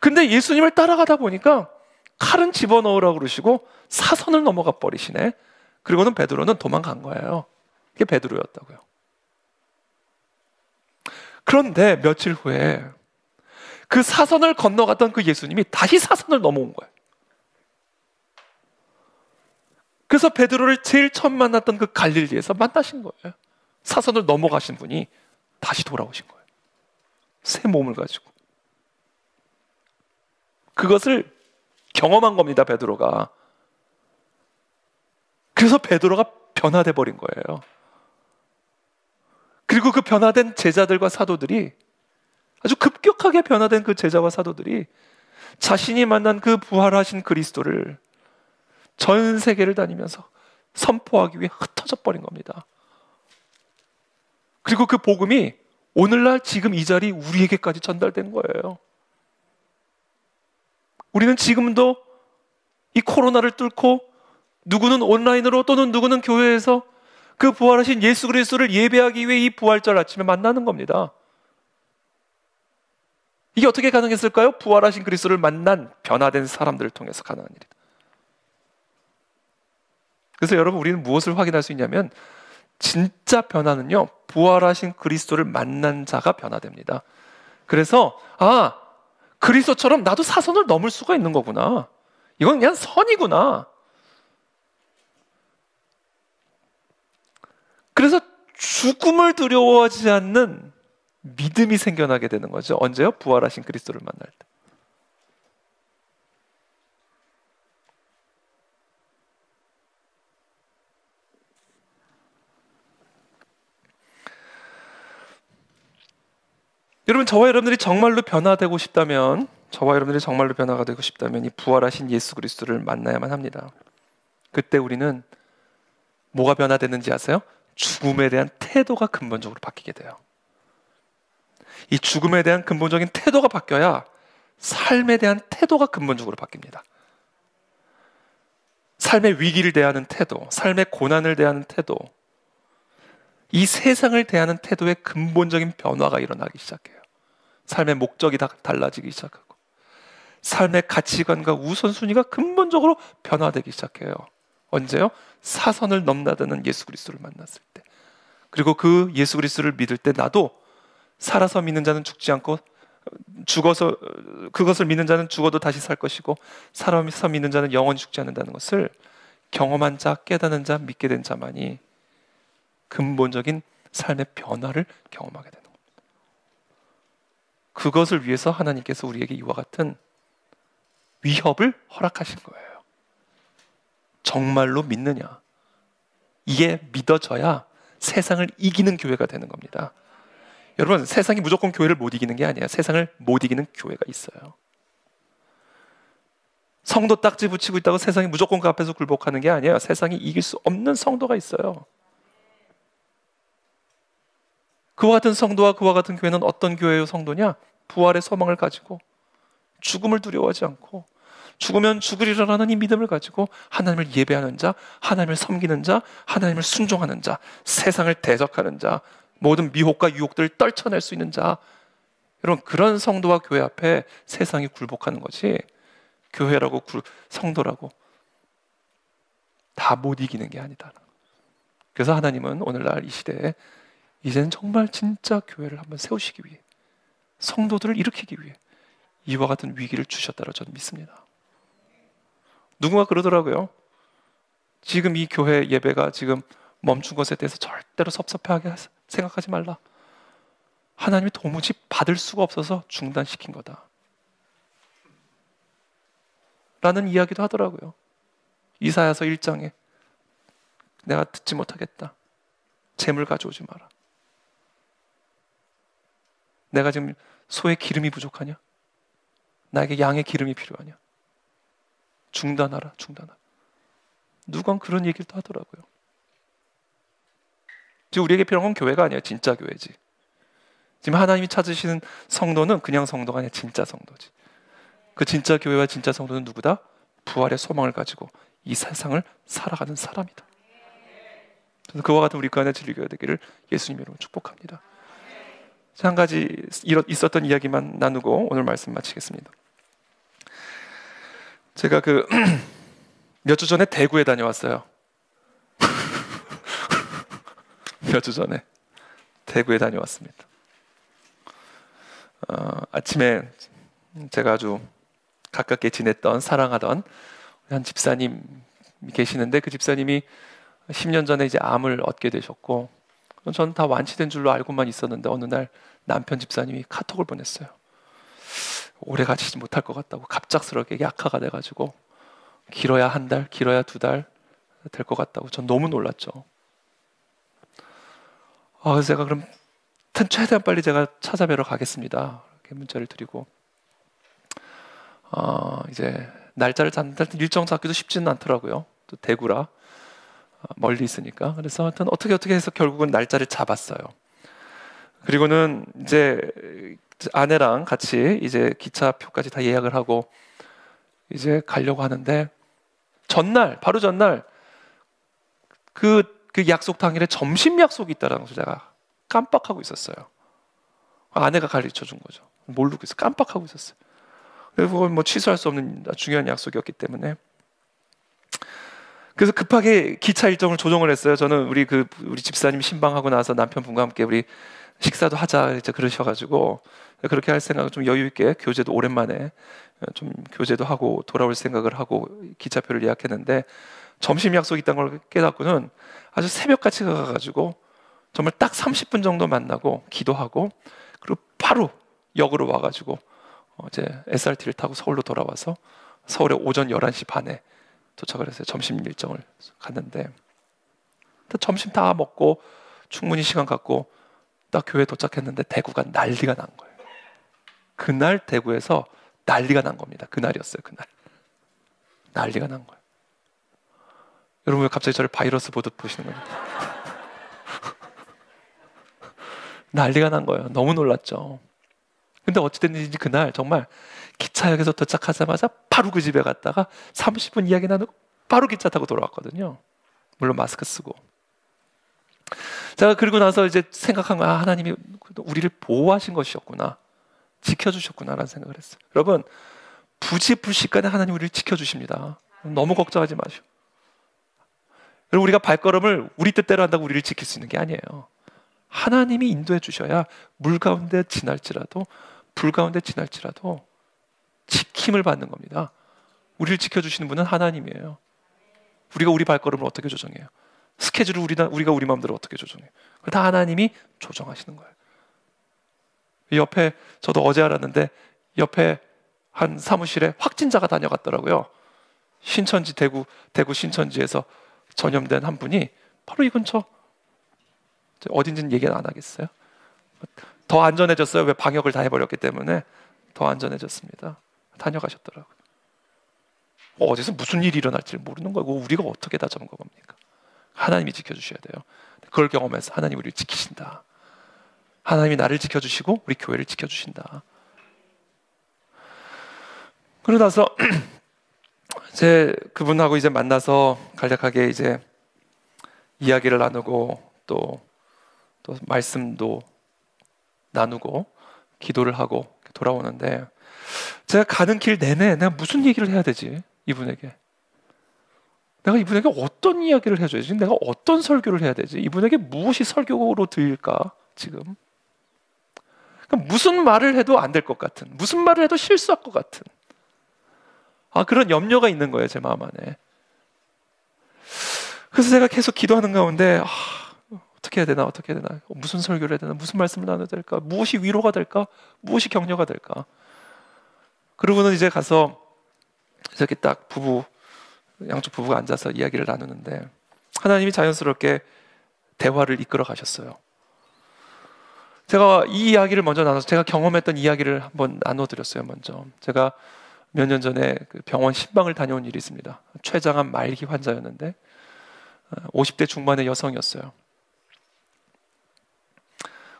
근데 예수님을 따라가다 보니까 칼은 집어넣으라고 그러시고 사선을 넘어가 버리시네. 그리고는 베드로는 도망간 거예요. 그게 베드로였다고요. 그런데 며칠 후에 그 사선을 건너갔던 그 예수님이 다시 사선을 넘어온 거예요. 그래서 베드로를 제일 처음 만났던 그 갈릴리에서 만나신 거예요. 사선을 넘어가신 분이 다시 돌아오신 거예요. 새 몸을 가지고. 그것을 경험한 겁니다, 베드로가. 그래서 베드로가 변화돼 버린 거예요. 그리고 그 변화된 제자들과 사도들이, 아주 급격하게 변화된 그 제자와 사도들이 자신이 만난 그 부활하신 그리스도를 전 세계를 다니면서 선포하기 위해 흩어져 버린 겁니다. 그리고 그 복음이 오늘날 지금 이 자리 우리에게까지 전달된 거예요. 우리는 지금도 이 코로나를 뚫고 누구는 온라인으로 또는 누구는 교회에서 그 부활하신 예수 그리스도를 예배하기 위해 이 부활절 아침에 만나는 겁니다. 이게 어떻게 가능했을까요? 부활하신 그리스도를 만난 변화된 사람들을 통해서 가능한 일이다. 그래서 여러분, 우리는 무엇을 확인할 수 있냐면 진짜 변화는요, 부활하신 그리스도를 만난 자가 변화됩니다. 그래서 그리스도처럼 나도 사선을 넘을 수가 있는 거구나. 이건 그냥 선이구나. 그래서 죽음을 두려워하지 않는 믿음이 생겨나게 되는 거죠. 언제요? 부활하신 그리스도를 만날 때. 여러분, 저와 여러분들이 정말로 변화되고 싶다면, 이 부활하신 예수 그리스도를 만나야만 합니다. 그때 우리는 뭐가 변화되는지 아세요? 죽음에 대한 태도가 근본적으로 바뀌게 돼요. 이 죽음에 대한 근본적인 태도가 바뀌어야 삶에 대한 태도가 근본적으로 바뀝니다. 삶의 위기를 대하는 태도, 삶의 고난을 대하는 태도, 이 세상을 대하는 태도의 근본적인 변화가 일어나기 시작해요. 삶의 목적이 다 달라지기 시작하고, 삶의 가치관과 우선순위가 근본적으로 변화되기 시작해요. 언제요? 사선을 넘나드는 예수 그리스도를 만났을 때. 그리고 그 예수 그리스도를 믿을 때 나도 살아서 믿는 자는 죽지 않고, 죽어서 그것을 믿는 자는 죽어도 다시 살 것이고, 살아서 믿는 자는 영원히 죽지 않는다는 것을 경험한 자, 깨닫는 자, 믿게 된 자만이 근본적인 삶의 변화를 경험하게 되는 겁니다. 그것을 위해서 하나님께서 우리에게 이와 같은 위협을 허락하신 거예요. 정말로 믿느냐? 이게 믿어져야 세상을 이기는 교회가 되는 겁니다. 여러분, 세상이 무조건 교회를 못 이기는 게 아니에요. 세상을 못 이기는 교회가 있어요. 성도 딱지 붙이고 있다고 세상이 무조건 그 앞에서 굴복하는 게 아니에요. 세상이 이길 수 없는 성도가 있어요. 그와 같은 성도와 그와 같은 교회는 어떤 교회의 성도냐? 부활의 소망을 가지고 죽음을 두려워하지 않고, 죽으면 죽으리라는 이 믿음을 가지고 하나님을 예배하는 자, 하나님을 섬기는 자, 하나님을 순종하는 자, 세상을 대적하는 자, 모든 미혹과 유혹들을 떨쳐낼 수 있는 자. 여러분, 그런 성도와 교회 앞에 세상이 굴복하는 것이 교회라고 성도라고 다 못 이기는 게 아니다. 그래서 하나님은 오늘날 이 시대에 이제는 정말 진짜 교회를 한번 세우시기 위해, 성도들을 일으키기 위해 이와 같은 위기를 주셨다고 저는 믿습니다. 누군가 그러더라고요. 지금 이 교회 예배가 지금 멈춘 것에 대해서 절대로 섭섭해하게 생각하지 말라. 하나님이 도무지 받을 수가 없어서 중단시킨 거다 라는 이야기도 하더라고요. 이사야서 1장에 내가 듣지 못하겠다. 재물 가져오지 마라. 내가 지금 소의 기름이 부족하냐? 나에게 양의 기름이 필요하냐? 중단하라. 누가 그런 얘기를 또 하더라고요. 지금 우리에게 필요한 건 교회가 아니야. 진짜 교회지. 지금 하나님이 찾으시는 성도는 그냥 성도가 아니라 진짜 성도지. 그 진짜 교회와 진짜 성도는 누구다? 부활의 소망을 가지고 이 세상을 살아가는 사람이다. 그래서 그와 같은 우리 그 안에 즐겨야 되기를 예수님 이름으로 축복합니다. 한 가지 있었던 이야기만 나누고 오늘 말씀 마치겠습니다. 제가 몇 주 전에 대구에 다녀왔어요. 몇 주 전에 대구에 다녀왔습니다. 아침에 제가 아주 가깝게 지냈던 사랑하던 한 집사님이 계시는데, 그 집사님이 10년 전에 이제 암을 얻게 되셨고, 저는 다 완치된 줄로 알고만 있었는데 어느 날 남편 집사님이 카톡을 보냈어요. 오래 가지지 못할 것 같다고, 갑작스럽게 약화가 돼가지고 길어야 한 달, 길어야 2달 될 것 같다고. 전 너무 놀랐죠. 그래서 제가 그럼 최대한 빨리 제가 찾아뵈러 가겠습니다, 이렇게 문자를 드리고, 이제 날짜를 잡는데 일정 잡기도 쉽지는 않더라고요. 또 대구라 멀리 있으니까. 그래서 하여튼 어떻게 해서 결국은 날짜를 잡았어요. 그리고는 이제 아내랑 같이 이제 기차표까지 다 예약을 하고 이제 가려고 하는데, 바로 전날 그 약속 당일에 점심 약속이 있다는 것을 제가 깜빡하고 있었어요. 아내가 가르쳐 준 거죠. 모르고 있어, 깜빡하고 있었어요. 그건 뭐 취소할 수 없는 중요한 약속이었기 때문에. 그래서 급하게 기차 일정을 조정을 했어요. 저는 우리 집사님 신방하고 나서 남편분과 함께 우리 식사도 하자 이제 그러셔가지고, 그렇게 할 생각을 좀 여유 있게, 교제도 오랜만에 좀 교제도 하고 돌아올 생각을 하고 기차표를 예약했는데, 점심 약속이 있다는 걸 깨닫고는 아주 새벽같이 가가지고 정말 딱 30분 정도 만나고 기도하고, 그리고 바로 역으로 와가지고 이제 SRT를 타고 서울로 돌아와서 서울에 오전 11시 반에 도착을 했어요. 점심 일정을 갔는데, 점심 다 먹고 충분히 시간 갖고 딱 교회 도착했는데 대구가 난리가 난 거예요. 그날 대구에서 난리가 난 겁니다. 그날이었어요. 그날 난리가 난 거예요. 여러분 왜 갑자기 저를 바이러스 보듯 보시는 거예요? 난리가 난 거예요. 너무 놀랐죠. 근데 어찌됐는지 그날 정말 기차역에서 도착하자마자 바로 그 집에 갔다가 30분 이야기 나누고 바로 기차 타고 돌아왔거든요. 물론 마스크 쓰고. 제가 그리고 나서 이제 생각한 거야. 하나님이 우리를 보호하신 것이었구나, 지켜주셨구나라는 생각을 했어요. 여러분, 부지불식간에 하나님 우리를 지켜주십니다. 너무 걱정하지 마시고. 여러분, 우리가 발걸음을 우리 뜻대로 한다고 우리를 지킬 수 있는 게 아니에요. 하나님이 인도해 주셔야 물 가운데 지날지라도 불 가운데 지날지라도 지킴을 받는 겁니다. 우리를 지켜주시는 분은 하나님이에요. 우리가 우리 발걸음을 어떻게 조정해요? 스케줄을 우리가 우리 마음대로 어떻게 조정해요? 다 하나님이 조정하시는 거예요. 옆에, 저도 어제 알았는데 옆에 한 사무실에 확진자가 다녀갔더라고요. 신천지, 대구 신천지에서 전염된 한 분이 바로 이 근처, 어딘지는 얘기는 안 하겠어요. 더 안전해졌어요. 왜? 방역을 다 해버렸기 때문에 더 안전해졌습니다. 다녀가셨더라고요. 어디서 무슨 일이 일어날지 모르는 거고 우리가 어떻게 다 점검 겁니까? 하나님이 지켜주셔야 돼요. 그걸 경험해서 하나님이 우리를 지키신다. 하나님이 나를 지켜주시고 우리 교회를 지켜주신다. 그러고 나서 이제 그분하고 이제 만나서 간략하게 이제 이야기를 나누고 또 말씀도 나누고 기도를 하고 돌아오는데, 제가 가는 길 내내 내가 무슨 얘기를 해야 되지? 이분에게 내가 이분에게 어떤 이야기를 해줘야지? 내가 어떤 설교를 해야 되지? 이분에게 무엇이 설교로 들릴까? 지금 그러니까 무슨 말을 해도 안 될 것 같은, 무슨 말을 해도 실수할 것 같은 그런 염려가 있는 거예요, 제 마음 안에. 그래서 제가 계속 기도하는 가운데 어떻게 해야 되나, 무슨 설교를 해야 되나, 무슨 말씀을 나눠야 될까, 무엇이 위로가 될까, 무엇이 격려가 될까. 그러고는 이제 가서 이렇게 딱 양쪽 부부가 앉아서 이야기를 나누는데, 하나님이 자연스럽게 대화를 이끌어 가셨어요. 제가 이 이야기를 먼저 나눠서 제가 경험했던 이야기를 한번 나눠드렸어요. 먼저 제가 몇 년 전에 그 병원 신방을 다녀온 일이 있습니다. 췌장암 말기 환자였는데 50대 중반의 여성이었어요.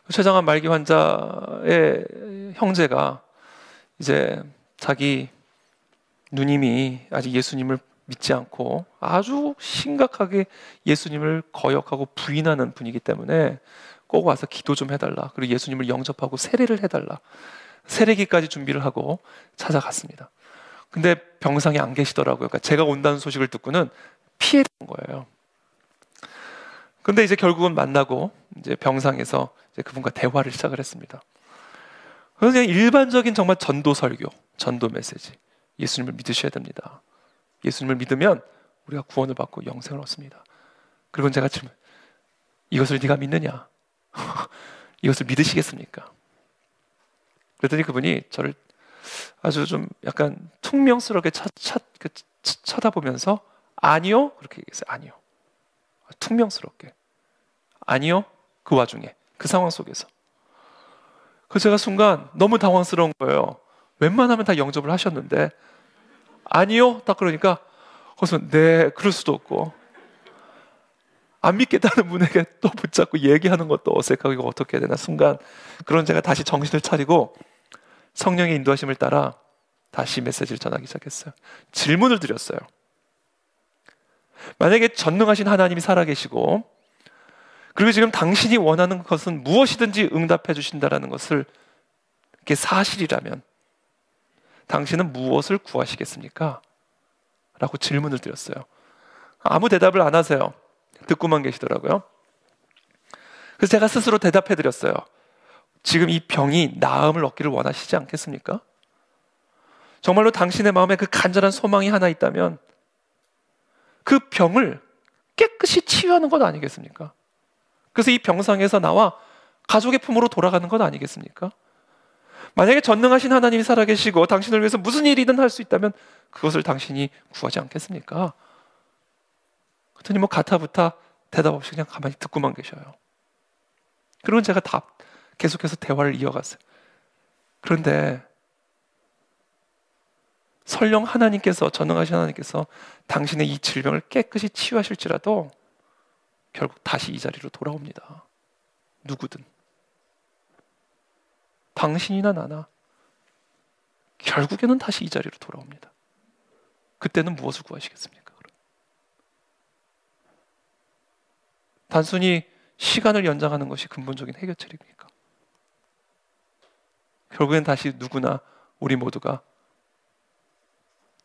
췌장암 말기 환자의 형제가 이제 자기 누님이 아직 예수님을 믿지 않고 아주 심각하게 예수님을 거역하고 부인하는 분이기 때문에 꼭 와서 기도 좀 해달라, 그리고 예수님을 영접하고 세례를 해달라, 세례기까지 준비를 하고 찾아갔습니다. 근데 병상에 안 계시더라고요. 그러니까 제가 온다는 소식을 듣고는 피했던 거예요. 근데 이제 결국은 만나고 이제 병상에서 이제 그분과 대화를 시작을 했습니다. 그냥 일반적인 정말 전도 설교, 전도 메시지. 예수님을 믿으셔야 됩니다. 예수님을 믿으면 우리가 구원을 받고 영생을 얻습니다. 그리고 제가 질문, 이것을 네가 믿느냐? 이것을 믿으시겠습니까? 그랬더니 그분이 저를 아주 좀 약간 퉁명스럽게 쳐다보면서 아니요? 그렇게 얘기했어요. 아니요. 퉁명스럽게. 아니요? 그 와중에, 그 상황 속에서. 그 제가 순간 너무 당황스러운 거예요. 웬만하면 다 영접을 하셨는데 아니요? 딱 그러니까 거기서 네, 그럴 수도 없고 안 믿겠다는 분에게 또 붙잡고 얘기하는 것도 어색하고 이거 어떻게 해야 되나 순간 그런 제가 다시 정신을 차리고 성령의 인도하심을 따라 다시 메시지를 전하기 시작했어요. 질문을 드렸어요. 만약에 전능하신 하나님이 살아계시고 그리고 지금 당신이 원하는 것은 무엇이든지 응답해 주신다라는 것을 이게 사실이라면 당신은 무엇을 구하시겠습니까? 라고 질문을 드렸어요. 아무 대답을 안 하세요. 듣고만 계시더라고요. 그래서 제가 스스로 대답해 드렸어요. 지금 이 병이 나음을 얻기를 원하시지 않겠습니까? 정말로 당신의 마음에 그 간절한 소망이 하나 있다면 그 병을 깨끗이 치유하는 것 아니겠습니까? 그래서 이 병상에서 나와 가족의 품으로 돌아가는 것 아니겠습니까? 만약에 전능하신 하나님이 살아계시고 당신을 위해서 무슨 일이든 할 수 있다면 그것을 당신이 구하지 않겠습니까? 그랬더니 뭐 가타부타 대답 없이 그냥 가만히 듣고만 계셔요. 그리고 제가 계속해서 대화를 이어갔어요. 그런데 설령 하나님께서, 전능하신 하나님께서 당신의 이 질병을 깨끗이 치유하실지라도 결국 다시 이 자리로 돌아옵니다. 누구든. 당신이나 나나 결국에는 다시 이 자리로 돌아옵니다. 그때는 무엇을 구하시겠습니까? 단순히 시간을 연장하는 것이 근본적인 해결책입니까? 결국엔 다시 누구나 우리 모두가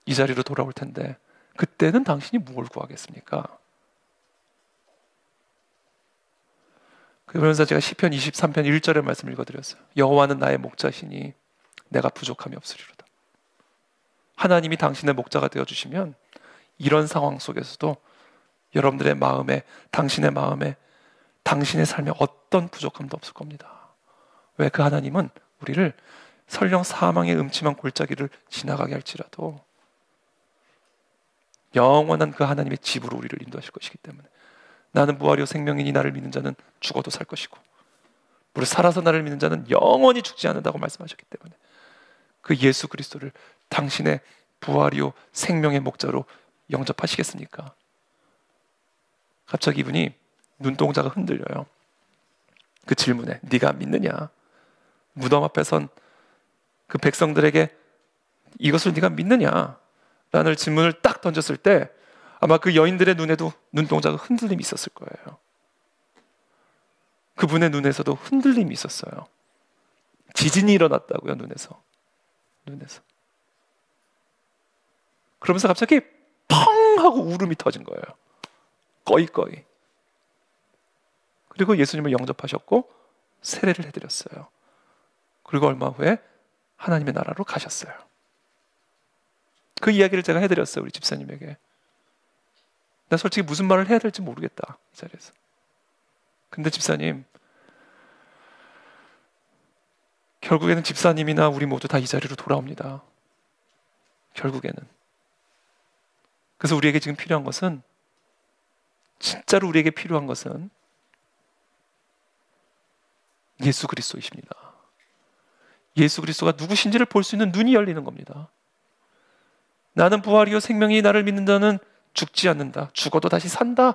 이 자리로 돌아올 텐데 그때는 당신이 무엇을 구하겠습니까? 그러면서 제가 시편 23편 1절의 말씀을 읽어드렸어요. 여호와는 나의 목자시니 내가 부족함이 없으리로다. 하나님이 당신의 목자가 되어주시면 이런 상황 속에서도 여러분들의 마음에, 당신의 마음에, 당신의 삶에 어떤 부족함도 없을 겁니다. 왜? 그 하나님은 우리를 설령 사망의 음침한 골짜기를 지나가게 할지라도 영원한 그 하나님의 집으로 우리를 인도하실 것이기 때문에 나는 부활이요 생명이니 나를 믿는 자는 죽어도 살 것이고 무릇 살아서 나를 믿는 자는 영원히 죽지 않는다고 말씀하셨기 때문에 그 예수 그리스도를 당신의 부활이요 생명의 목자로 영접하시겠습니까? 갑자기 이분이 눈동자가 흔들려요. 그 질문에 네가 믿느냐? 무덤 앞에 선 그 백성들에게 이것을 네가 믿느냐? 라는 질문을 딱 던졌을 때 아마 그 여인들의 눈에도 눈동자가 흔들림이 있었을 거예요. 그분의 눈에서도 흔들림이 있었어요. 지진이 일어났다고요, 눈에서. 그러면서 갑자기 펑 하고 울음이 터진 거예요. 꺼이. 그리고 예수님을 영접하셨고 세례를 해드렸어요. 그리고 얼마 후에 하나님의 나라로 가셨어요. 그 이야기를 제가 해드렸어요, 우리 집사님에게. 나 솔직히 무슨 말을 해야 될지 모르겠다, 이 자리에서. 근데 집사님, 결국에는 집사님이나 우리 모두 다 이 자리로 돌아옵니다. 결국에는. 그래서 우리에게 지금 필요한 것은, 진짜로 우리에게 필요한 것은 예수 그리스도이십니다. 예수 그리스도가 누구신지를 볼 수 있는 눈이 열리는 겁니다. 나는 부활이요 생명이 나를 믿는 자는 죽지 않는다. 죽어도 다시 산다.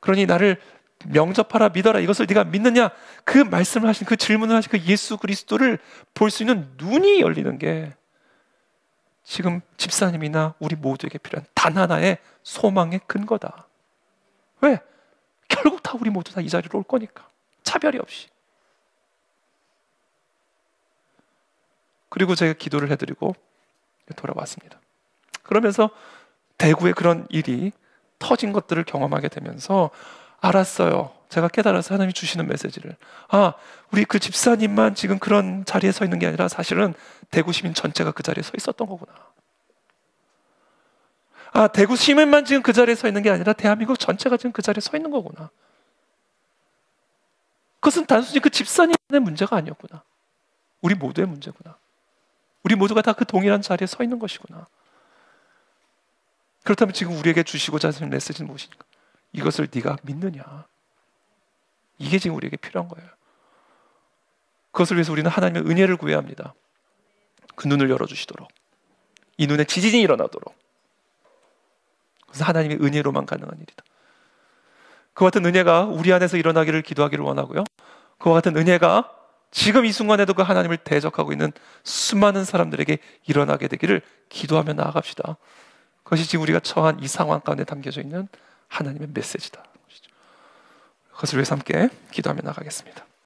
그러니 나를 명접하라, 믿어라. 이것을 네가 믿느냐? 그 말씀을 하신, 그 질문을 하신 그 예수 그리스도를 볼 수 있는 눈이 열리는 게 지금 집사님이나 우리 모두에게 필요한 단 하나의 소망의 근거다. 왜? 결국 다 우리 모두 다 이 자리로 올 거니까. 차별이 없이. 그리고 제가 기도를 해드리고 돌아왔습니다. 그러면서 대구에 그런 일이 터진 것들을 경험하게 되면서 알았어요. 제가 깨달아서 하나님이 주시는 메시지를. 아, 우리 그 집사님만 지금 그런 자리에 서 있는 게 아니라 사실은 대구 시민 전체가 그 자리에 서 있었던 거구나. 아, 대구 시민만 지금 그 자리에 서 있는 게 아니라 대한민국 전체가 지금 그 자리에 서 있는 거구나. 그것은 단순히 그 집사님의 문제가 아니었구나. 우리 모두의 문제구나. 우리 모두가 다 그 동일한 자리에 서 있는 것이구나. 그렇다면 지금 우리에게 주시고자 하시는 메시지는 무엇입니까? 이것을 네가 믿느냐? 이게 지금 우리에게 필요한 거예요. 그것을 위해서 우리는 하나님의 은혜를 구해야 합니다. 그 눈을 열어주시도록, 이 눈에 지진이 일어나도록. 그래서 하나님의 은혜로만 가능한 일이다. 그와 같은 은혜가 우리 안에서 일어나기를 기도하기를 원하고요, 그와 같은 은혜가 지금 이 순간에도 그 하나님을 대적하고 있는 수많은 사람들에게 일어나게 되기를 기도하며 나아갑시다. 그것이 지금 우리가 처한 이 상황 가운데 담겨져 있는 하나님의 메시지다. 그것을 위해서 함께 기도하며 나가겠습니다.